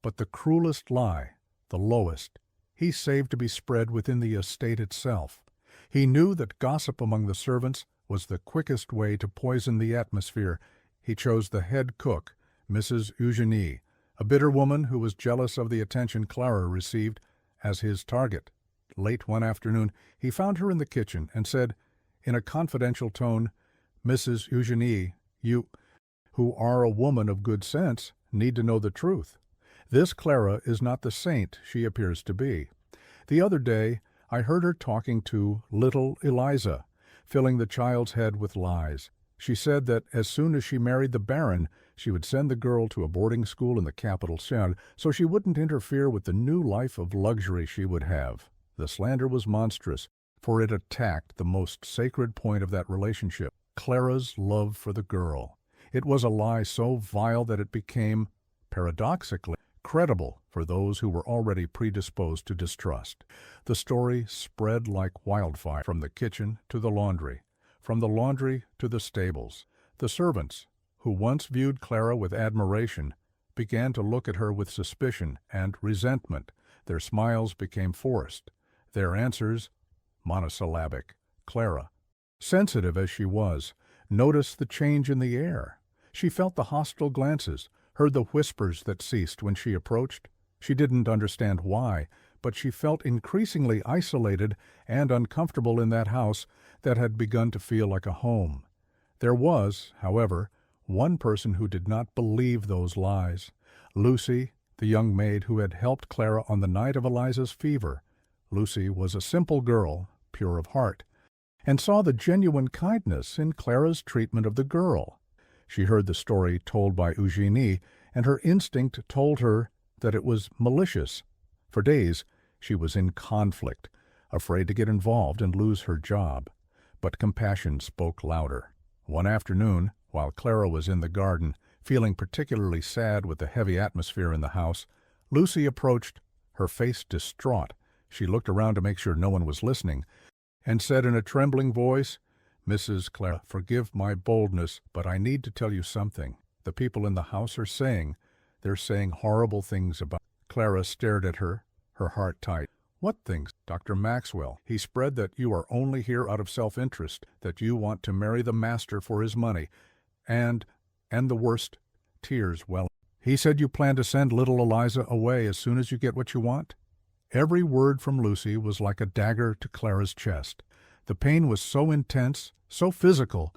But the cruelest lie, the lowest, he saved to be spread within the estate itself. He knew that gossip among the servants was the quickest way to poison the atmosphere. He chose the head cook, Mrs. Eugenie, a bitter woman who was jealous of the attention Clara received, as his target. Late one afternoon, he found her in the kitchen and said, in a confidential tone, "Mrs. Eugenie, you, who are a woman of good sense, need to know the truth. This Clara is not the saint she appears to be. The other day I heard her talking to little Eliza, filling the child's head with lies. She said that as soon as she married the Baron, she would send the girl to a boarding school in the capital town so she wouldn't interfere with the new life of luxury she would have. The slander was monstrous, for it attacked the most sacred point of that relationship, Clara's love for the girl. It was a lie so vile that it became, paradoxically, credible for those who were already predisposed to distrust. The story spread like wildfire from the kitchen to the laundry, from the laundry to the stables. The servants, who once viewed Clara with admiration, began to look at her with suspicion and resentment. Their smiles became forced, their answers monosyllabic. Clara, sensitive as she was, noticed the change in the air. She felt the hostile glances, heard the whispers that ceased when she approached. She didn't understand why, but she felt increasingly isolated and uncomfortable in that house that had begun to feel like a home. There was, however, one person who did not believe those lies. Lucy, the young maid who had helped Clara on the night of Eliza's fever. Lucy was a simple girl, pure of heart, and saw the genuine kindness in Clara's treatment of the girl. She heard the story told by Eugenie, and her instinct told her that it was malicious. For days she was in conflict, afraid to get involved and lose her job. But compassion spoke louder. One afternoon, while Clara was in the garden, feeling particularly sad with the heavy atmosphere in the house, Lucy approached, her face distraught. She looked around to make sure no one was listening, and said in a trembling voice, "Mrs. Clara, forgive my boldness, but I need to tell you something. The people in the house are saying, they're saying horrible things about—" Clara stared at her, her heart tight. "What things?" "Dr. Maxwell. He spread that you are only here out of self-interest, that you want to marry the master for his money, and the worst," tears well. "He said you plan to send little Eliza away as soon as you get what you want." Every word from Lucy was like a dagger to Clara's chest. The pain was so intense, so physical,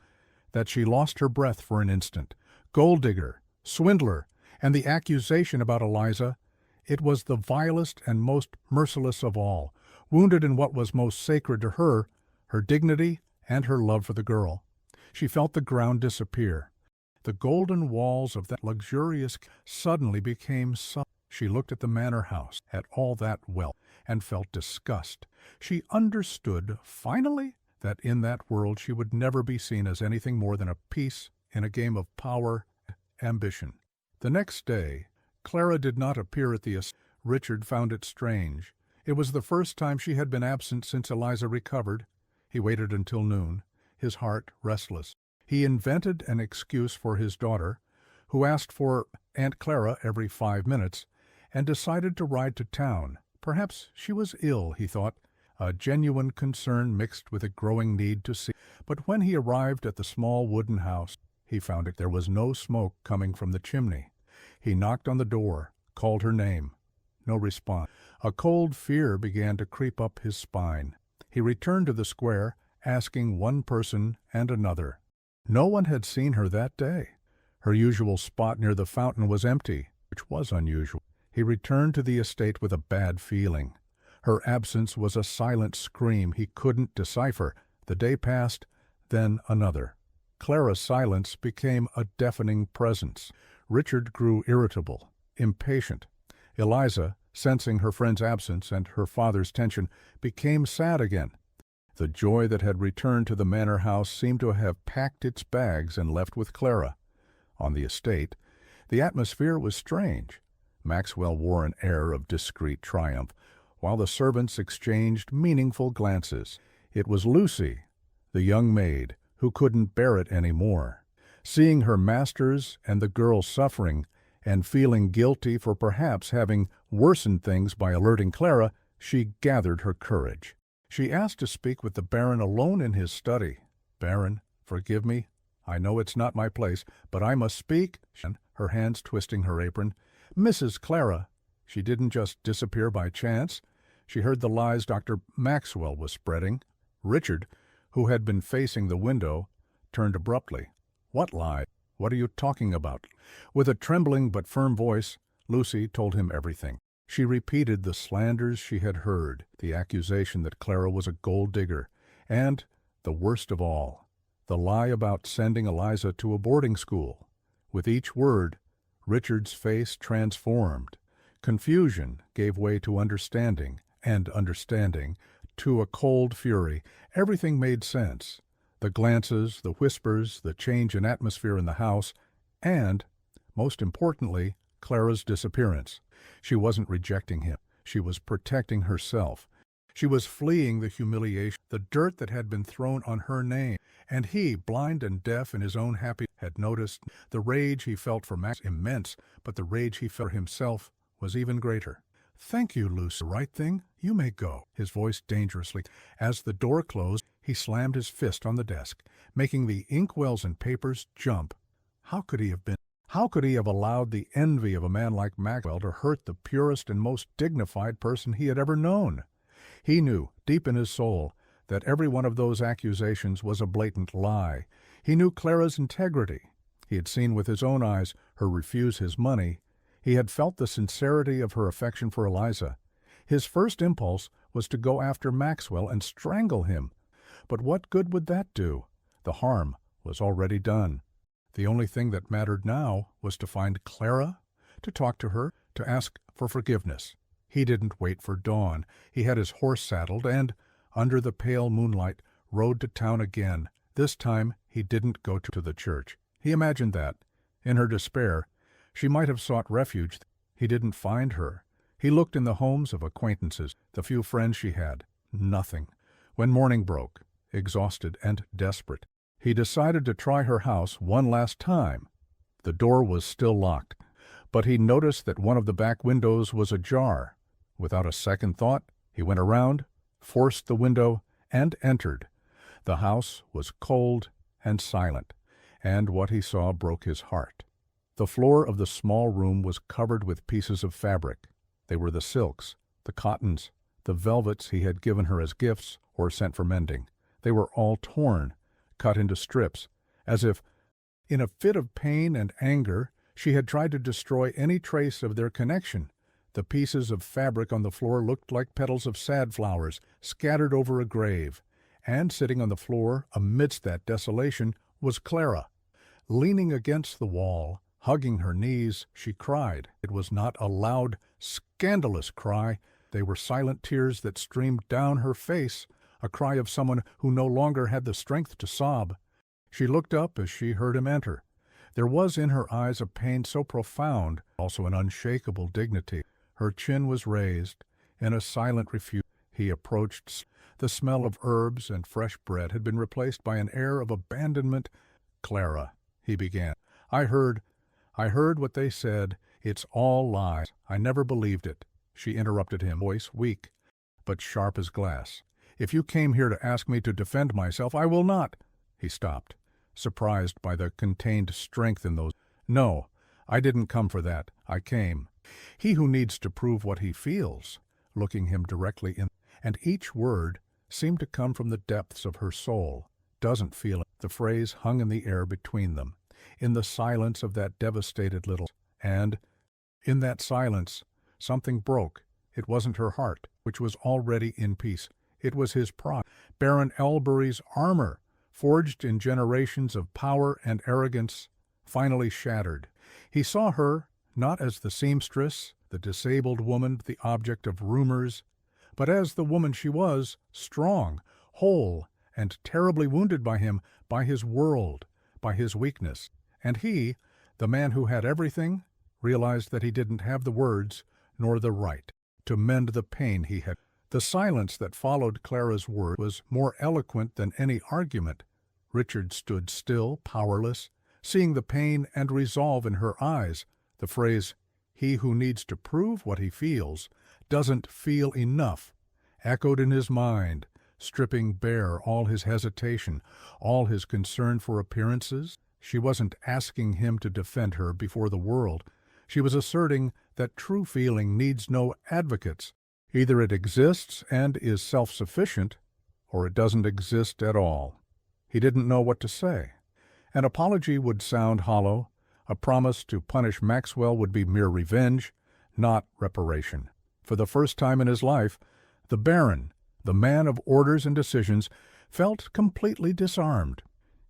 that she lost her breath for an instant. Gold digger, swindler, and the accusation about Eliza, it was the vilest and most merciless of all, wounded in what was most sacred to her, her dignity and her love for the girl. She felt the ground disappear. The golden walls of that luxurious suddenly became sullen. She looked at the manor house, at all that wealth, and felt disgust. She understood, finally, that in that world she would never be seen as anything more than a piece in a game of power and ambition. The next day, Clara did not appear at the estate. Richard found it strange. It was the first time she had been absent since Eliza recovered. He waited until noon, his heart restless. He invented an excuse for his daughter, who asked for Aunt Clara every 5 minutes, and decided to ride to town. Perhaps she was ill, he thought, a genuine concern mixed with a growing need to see. But when he arrived at the small wooden house, he found there was no smoke coming from the chimney. He knocked on the door, called her name. No response. A cold fear began to creep up his spine. He returned to the square, asking one person and another. No one had seen her that day. Her usual spot near the fountain was empty, which was unusual. He returned to the estate with a bad feeling. Her absence was a silent scream he couldn't decipher. The day passed, then another. Clara's silence became a deafening presence. Richard grew irritable, impatient. Eliza, sensing her friend's absence and her father's tension, became sad again. The joy that had returned to the manor house seemed to have packed its bags and left with Clara. On the estate, the atmosphere was strange. Maxwell wore an air of discreet triumph, while the servants exchanged meaningful glances. It was Lucy, the young maid, who couldn't bear it any more. Seeing her masters and the girl suffering, and feeling guilty for perhaps having worsened things by alerting Clara, she gathered her courage. She asked to speak with the Baron alone in his study. "Baron, forgive me. I know it's not my place, but I must speak," her hands twisting her apron. "Mrs. Clara, she didn't just disappear by chance. She heard the lies Dr. Maxwell was spreading." Richard, who had been facing the window, turned abruptly. "What lie? What are you talking about?" With a trembling but firm voice, Lucy told him everything. She repeated the slanders she had heard, the accusation that Clara was a gold digger, and, the worst of all, the lie about sending Eliza to a boarding school. With each word, Richard's face transformed. Confusion gave way to understanding, and understanding to a cold fury. Everything made sense. The glances, the whispers, the change in atmosphere in the house, and, most importantly, Clara's disappearance. She wasn't rejecting him. She was protecting herself. She was fleeing the humiliation, the dirt that had been thrown on her name. And he, blind and deaf in his own happiness, had noticed. The rage he felt for Max immense, but the rage he felt for himself was even greater. "Thank you, Lucy. Right thing. You may go." His voice dangerously. As the door closed, he slammed his fist on the desk, making the inkwells and papers jump. How could he have been? How could he have allowed the envy of a man like Maxwell to hurt the purest and most dignified person he had ever known? He knew, deep in his soul, that every one of those accusations was a blatant lie. He knew Clara's integrity. He had seen with his own eyes her refuse his money. He had felt the sincerity of her affection for Eliza. His first impulse was to go after Maxwell and strangle him. But what good would that do? The harm was already done. The only thing that mattered now was to find Clara, to talk to her, to ask for forgiveness. He didn't wait for dawn. He had his horse saddled and, under the pale moonlight, rode to town again. This time he didn't go to the church. He imagined that, in her despair, she might have sought refuge. He didn't find her. He looked in the homes of acquaintances, the few friends she had. Nothing. When morning broke, exhausted and desperate, he decided to try her house one last time. The door was still locked, but he noticed that one of the back windows was ajar. Without a second thought, he went around, forced the window, and entered. The house was cold and silent, and what he saw broke his heart. The floor of the small room was covered with pieces of fabric. They were the silks, the cottons, the velvets he had given her as gifts or sent for mending. They were all torn, cut into strips, as if, in a fit of pain and anger, she had tried to destroy any trace of their connection. The pieces of fabric on the floor looked like petals of sad flowers scattered over a grave, and sitting on the floor amidst that desolation was Clara. Leaning against the wall, hugging her knees, she cried. It was not a loud, scandalous cry. They were silent tears that streamed down her face, a cry of someone who no longer had the strength to sob. She looked up as she heard him enter. There was in her eyes a pain so profound, also an unshakable dignity. Her chin was raised. In a silent refusal, he approached. The smell of herbs and fresh bread had been replaced by an air of abandonment. "Clara," he began, I heard what they said. It's all lies. I never believed it." She interrupted him, voice weak, but sharp as glass. "If you came here to ask me to defend myself, I will not." He stopped, surprised by the contained strength in those. "No, I didn't come for that. I came. He who needs to prove what he feels," looking him directly in, and each word seemed to come from the depths of her soul, "doesn't feel it." The phrase hung in the air between them, in the silence of that devastated little, and in that silence something broke. It wasn't her heart, which was already in peace. It was his pride. Baron Elbury's armor, forged in generations of power and arrogance, finally shattered. He saw her not as the seamstress, the disabled woman, the object of rumors, but as the woman she was, strong, whole, and terribly wounded by him, by his world, by his weakness. And he, the man who had everything, realized that he didn't have the words nor the right to mend the pain he had. The silence that followed Clara's word was more eloquent than any argument. Richard stood still, powerless, seeing the pain and resolve in her eyes. The phrase, "He who needs to prove what he feels doesn't feel enough," echoed in his mind, stripping bare all his hesitation, all his concern for appearances. She wasn't asking him to defend her before the world. She was asserting that true feeling needs no advocates. Either it exists and is self-sufficient, or it doesn't exist at all. He didn't know what to say. An apology would sound hollow. A promise to punish Maxwell would be mere revenge, not reparation. For the first time in his life, the Baron, the man of orders and decisions, felt completely disarmed.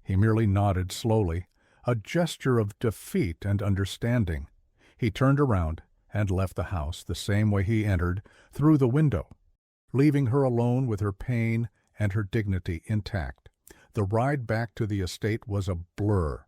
He merely nodded slowly, a gesture of defeat and understanding. He turned around and left the house the same way he entered, through the window, leaving her alone with her pain and her dignity intact. The ride back to the estate was a blur.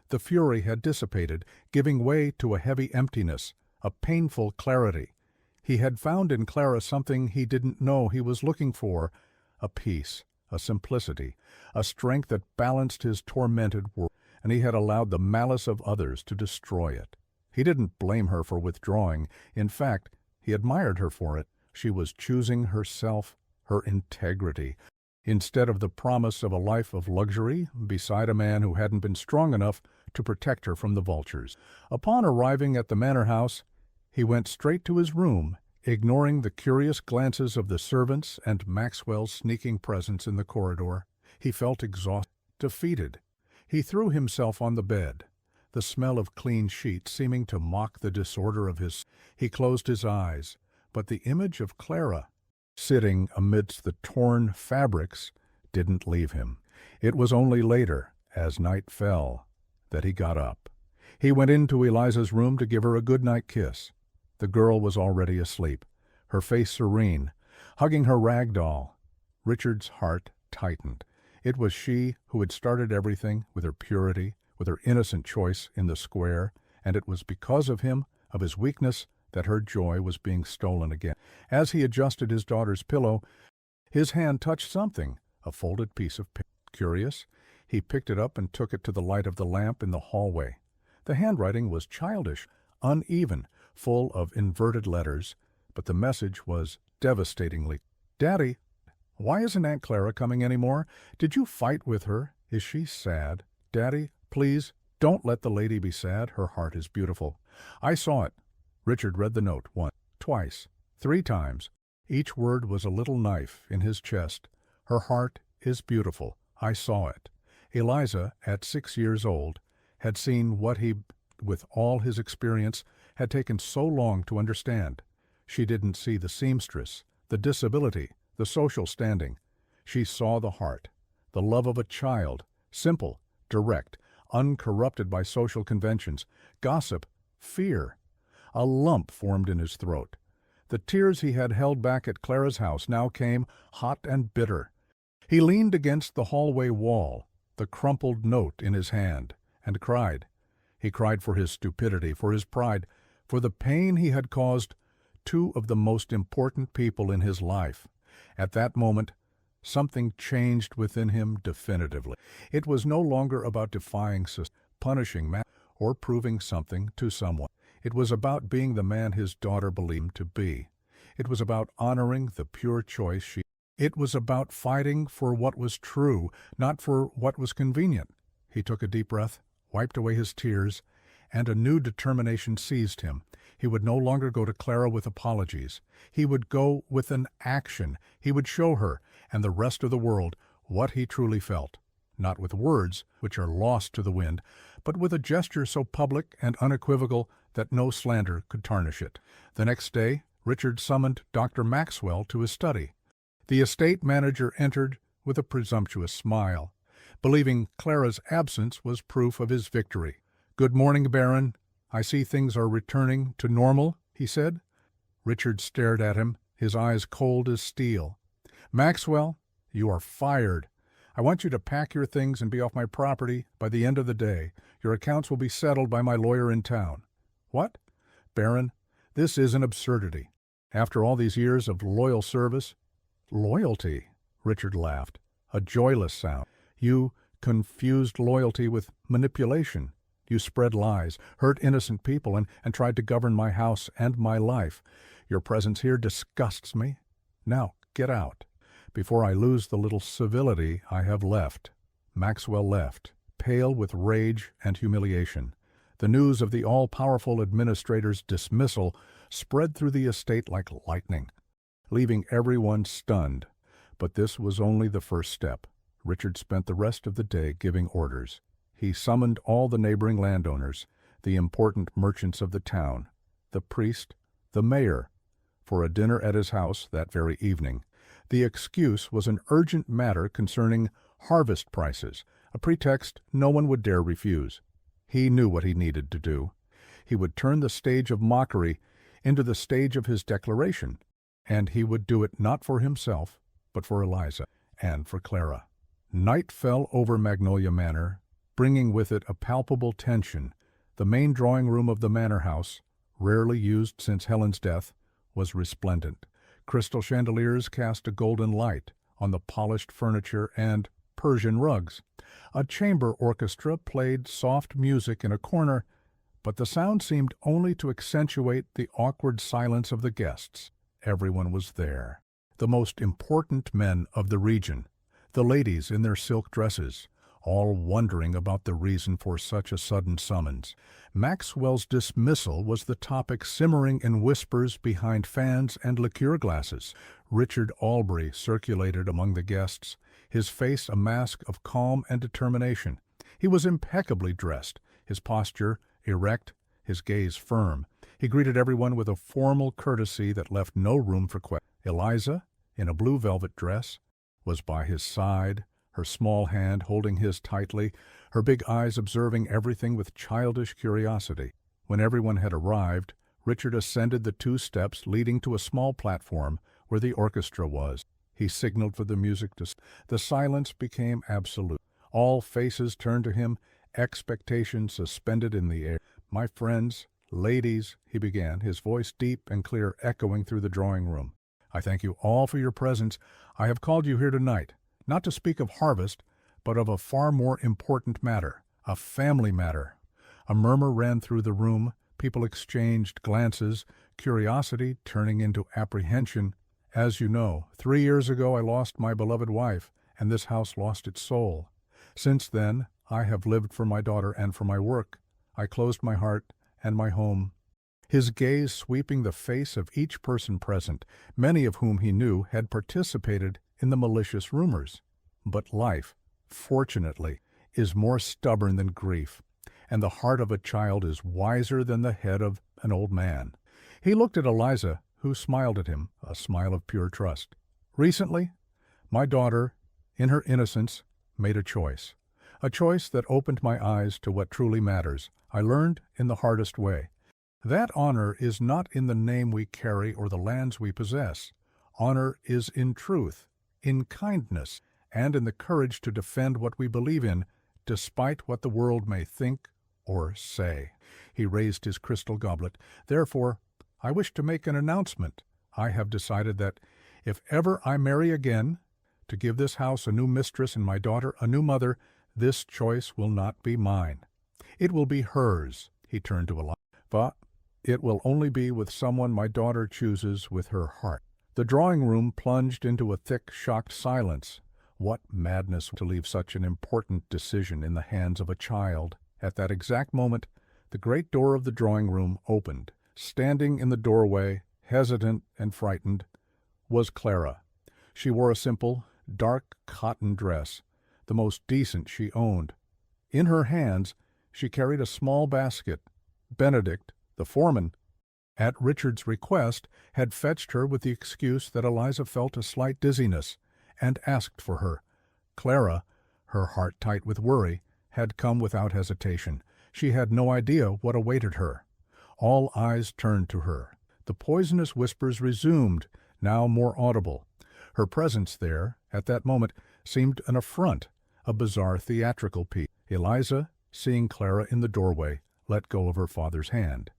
The fury had dissipated, giving way to a heavy emptiness, a painful clarity. He had found in Clara something he didn't know he was looking for, a peace, a simplicity, a strength that balanced his tormented world, and he had allowed the malice of others to destroy it. He didn't blame her for withdrawing. In fact, he admired her for it. She was choosing herself, her integrity. instead of the promise of a life of luxury beside a man who hadn't been strong enough to protect her from the vultures. Upon arriving at the manor house, he went straight to his room, ignoring the curious glances of the servants and Maxwell's sneaking presence in the corridor. He felt exhausted, defeated. He threw himself on the bed, the smell of clean sheets seeming to mock the disorder of his. He closed his eyes, but the image of Clara, sitting amidst the torn fabrics, didn't leave him. It was only later, as night fell, that he got up. He went into Eliza's room to give her a good-night kiss. The girl was already asleep, her face serene, hugging her rag doll. Richard's heart tightened. It was she who had started everything, with her purity, with her innocent choice in the square, and it was because of him, of his weakness, that her joy was being stolen again. As he adjusted his daughter's pillow, his hand touched something, a folded piece of paper. Curious, he picked it up and took it to the light of the lamp in the hallway. The handwriting was childish, uneven, full of inverted letters, but the message was devastatingly, "Daddy, why isn't Aunt Clara coming anymore? Did you fight with her? Is she sad? Daddy, please, don't let the lady be sad. Her heart is beautiful." I saw it. Richard read the note once, twice, 3 times. Each word was a little knife in his chest. Her heart is beautiful. I saw it. Eliza, at 6 years old, had seen what he, with all his experience, had taken so long to understand. She didn't see the seamstress, the disability, the social standing. She saw the heart, the love of a child, simple, direct, uncorrupted by social conventions, gossip, fear. A lump formed in his throat. The tears he had held back at Clara's house now came, hot and bitter. He leaned against the hallway wall, the crumpled note in his hand, and cried. He cried for his stupidity, for his pride, for the pain he had caused 2 of the most important people in his life. At that moment, something changed within him definitively. It was no longer about defying system, punishing man, or proving something to someone. It was about being the man his daughter believed him to be. It was about honoring the pure choice she. It was about fighting for what was true, not for what was convenient. He took a deep breath, wiped away his tears, and a new determination seized him. He would no longer go to Clara with apologies. He would go with an action. He would show her, and the rest of the world, what he truly felt. Not with words, which are lost to the wind, but with a gesture so public and unequivocal that no slander could tarnish it. The next day, Richard summoned Dr. Maxwell to his study. The estate manager entered with a presumptuous smile, believing Clara's absence was proof of his victory. "Good morning, Baron. I see things are returning to normal," he said. Richard stared at him, his eyes cold as steel. "Maxwell, you are fired. I want you to pack your things and be off my property by the end of the day. Your accounts will be settled by my lawyer in town." "What?" "Baron, this is an absurdity. After all these years of loyal service—" "Loyalty?" Richard laughed, a joyless sound. "You confused loyalty with manipulation. You spread lies, hurt innocent people, and tried to govern my house and my life. Your presence here disgusts me. Now, get out, before I lose the little civility I have left." Maxwell left, pale with rage and humiliation. The news of the all-powerful administrator's dismissal spread through the estate like lightning, leaving everyone stunned. But this was only the first step. Richard spent the rest of the day giving orders. He summoned all the neighboring landowners, the important merchants of the town, the priest, the mayor, for a dinner at his house that very evening. The excuse was an urgent matter concerning harvest prices, a pretext no one would dare refuse. He knew what he needed to do. He would turn the stage of mockery into the stage of his declaration, and he would do it not for himself, but for Eliza and for Clara. Night fell over Magnolia Manor, bringing with it a palpable tension. The main drawing room of the manor house, rarely used since Helen's death, was resplendent. Crystal chandeliers cast a golden light on the polished furniture and Persian rugs. A chamber orchestra played soft music in a corner, but the sound seemed only to accentuate the awkward silence of the guests. Everyone was there. The most important men of the region, the ladies in their silk dresses, all wondering about the reason for such a sudden summons. Maxwell's dismissal was the topic simmering in whispers behind fans and liqueur glasses. Richard Albury circulated among the guests, his face a mask of calm and determination. He was impeccably dressed, his posture erect, his gaze firm. He greeted everyone with a formal courtesy that left no room for question. Eliza, in a blue velvet dress, was by his side, her small hand holding his tightly, her big eyes observing everything with childish curiosity. When everyone had arrived, Richard ascended the 2 steps leading to a small platform where the orchestra was. He signaled for the music to start. The silence became absolute. All faces turned to him, expectation suspended in the air. "My friends, ladies," he began, his voice deep and clear echoing through the drawing room. "I thank you all for your presence. I have called you here tonight, not to speak of harvest, but of a far more important matter, a family matter." A murmur ran through the room. People exchanged glances, curiosity turning into apprehension. "As you know, 3 years ago I lost my beloved wife, and this house lost its soul. Since then, I have lived for my daughter and for my work. I closed my heart and my home." His gaze sweeping the face of each person present, many of whom he knew had participated in the malicious rumors. But life, fortunately, is more stubborn than grief, and the heart of a child is wiser than the head of an old man. He looked at Eliza, who smiled at him, a smile of pure trust. "Recently, my daughter, in her innocence, made a choice that opened my eyes to what truly matters. I learned in the hardest way. That honor is not in the name we carry or the lands we possess. Honor is in truth, in kindness, and in the courage to defend what we believe in, despite what the world may think or say." He raised his crystal goblet. "Therefore, I wish to make an announcement. I have decided that, if ever I marry again, to give this house a new mistress and my daughter a new mother, this choice will not be mine. It will be hers." He turned to Eliza. "But it will only be with someone my daughter chooses with her heart." The drawing-room plunged into a thick, shocked silence. What madness to leave such an important decision in the hands of a child. At that exact moment, the great door of the drawing-room opened. Standing in the doorway, hesitant and frightened, was Clara. She wore a simple, dark cotton dress, the most decent she owned. In her hands, she carried a small basket. Benedict, the foreman, at Richard's request, had fetched her with the excuse that Eliza felt a slight dizziness, and asked for her. Clara, her heart tight with worry, had come without hesitation. She had no idea what awaited her. All eyes turned to her. The poisonous whispers resumed, now more audible. Her presence there, at that moment, seemed an affront, a bizarre theatrical piece. Eliza, seeing Clara in the doorway, let go of her father's hand.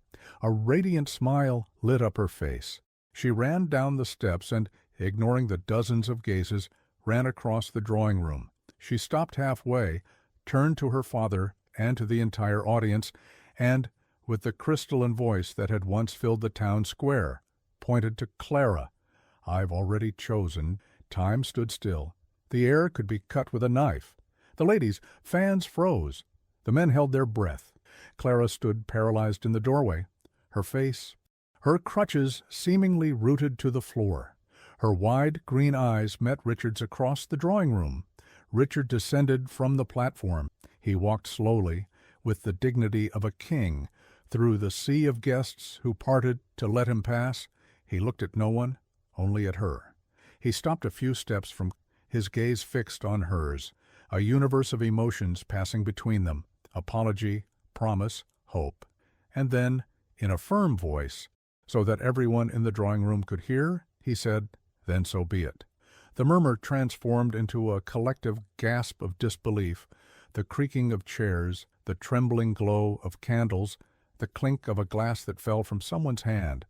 A radiant smile lit up her face. She ran down the steps and, ignoring the dozens of gazes, ran across the drawing-room. She stopped halfway, turned to her father and to the entire audience, and, with the crystalline voice that had once filled the town square, pointed to Clara. "I've already chosen." Time stood still. The air could be cut with a knife. The ladies' fans froze. The men held their breath. Clara stood paralyzed in the doorway, her face, her crutches seemingly rooted to the floor. Her wide green eyes met Richard's across the drawing-room. Richard descended from the platform. He walked slowly, with the dignity of a king, through the sea of guests who parted to let him pass. He looked at no one, only at her. He stopped a few steps from, his gaze fixed on hers, a universe of emotions passing between them, apology, promise, hope. And then, in a firm voice, so that everyone in the drawing-room could hear, he said, "Then so be it." The murmur transformed into a collective gasp of disbelief, the creaking of chairs, the trembling glow of candles, the clink of a glass that fell from someone's hand.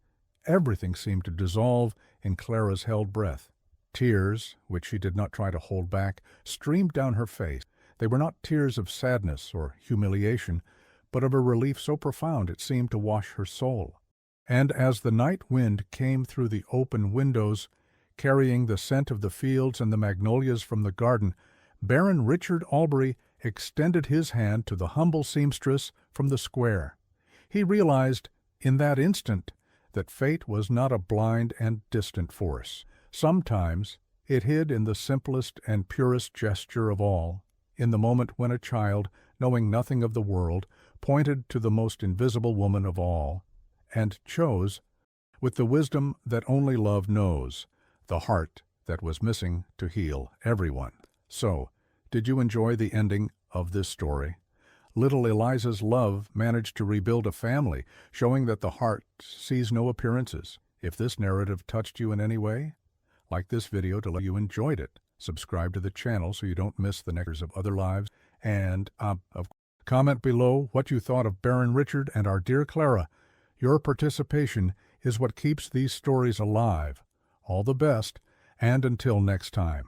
Everything seemed to dissolve in Clara's held breath. Tears, which she did not try to hold back, streamed down her face. They were not tears of sadness or humiliation, but of a relief so profound it seemed to wash her soul. And as the night wind came through the open windows, carrying the scent of the fields and the magnolias from the garden, Baron Richard Albury extended his hand to the humble seamstress from the square. He realized, in that instant, that fate was not a blind and distant force. Sometimes it hid in the simplest and purest gesture of all, in the moment when a child, knowing nothing of the world, pointed to the most invisible woman of all, and chose, with the wisdom that only love knows, the heart that was missing to heal everyone. So, did you enjoy the ending of this story? Little Eliza's love managed to rebuild a family, showing that the heart sees no appearances. If this narrative touched you in any way, like this video to let you enjoyed it. Subscribe to the channel so you don't miss the next of other lives. And comment below what you thought of Baron Richard and our dear Clara. Your participation is what keeps these stories alive. All the best, and until next time.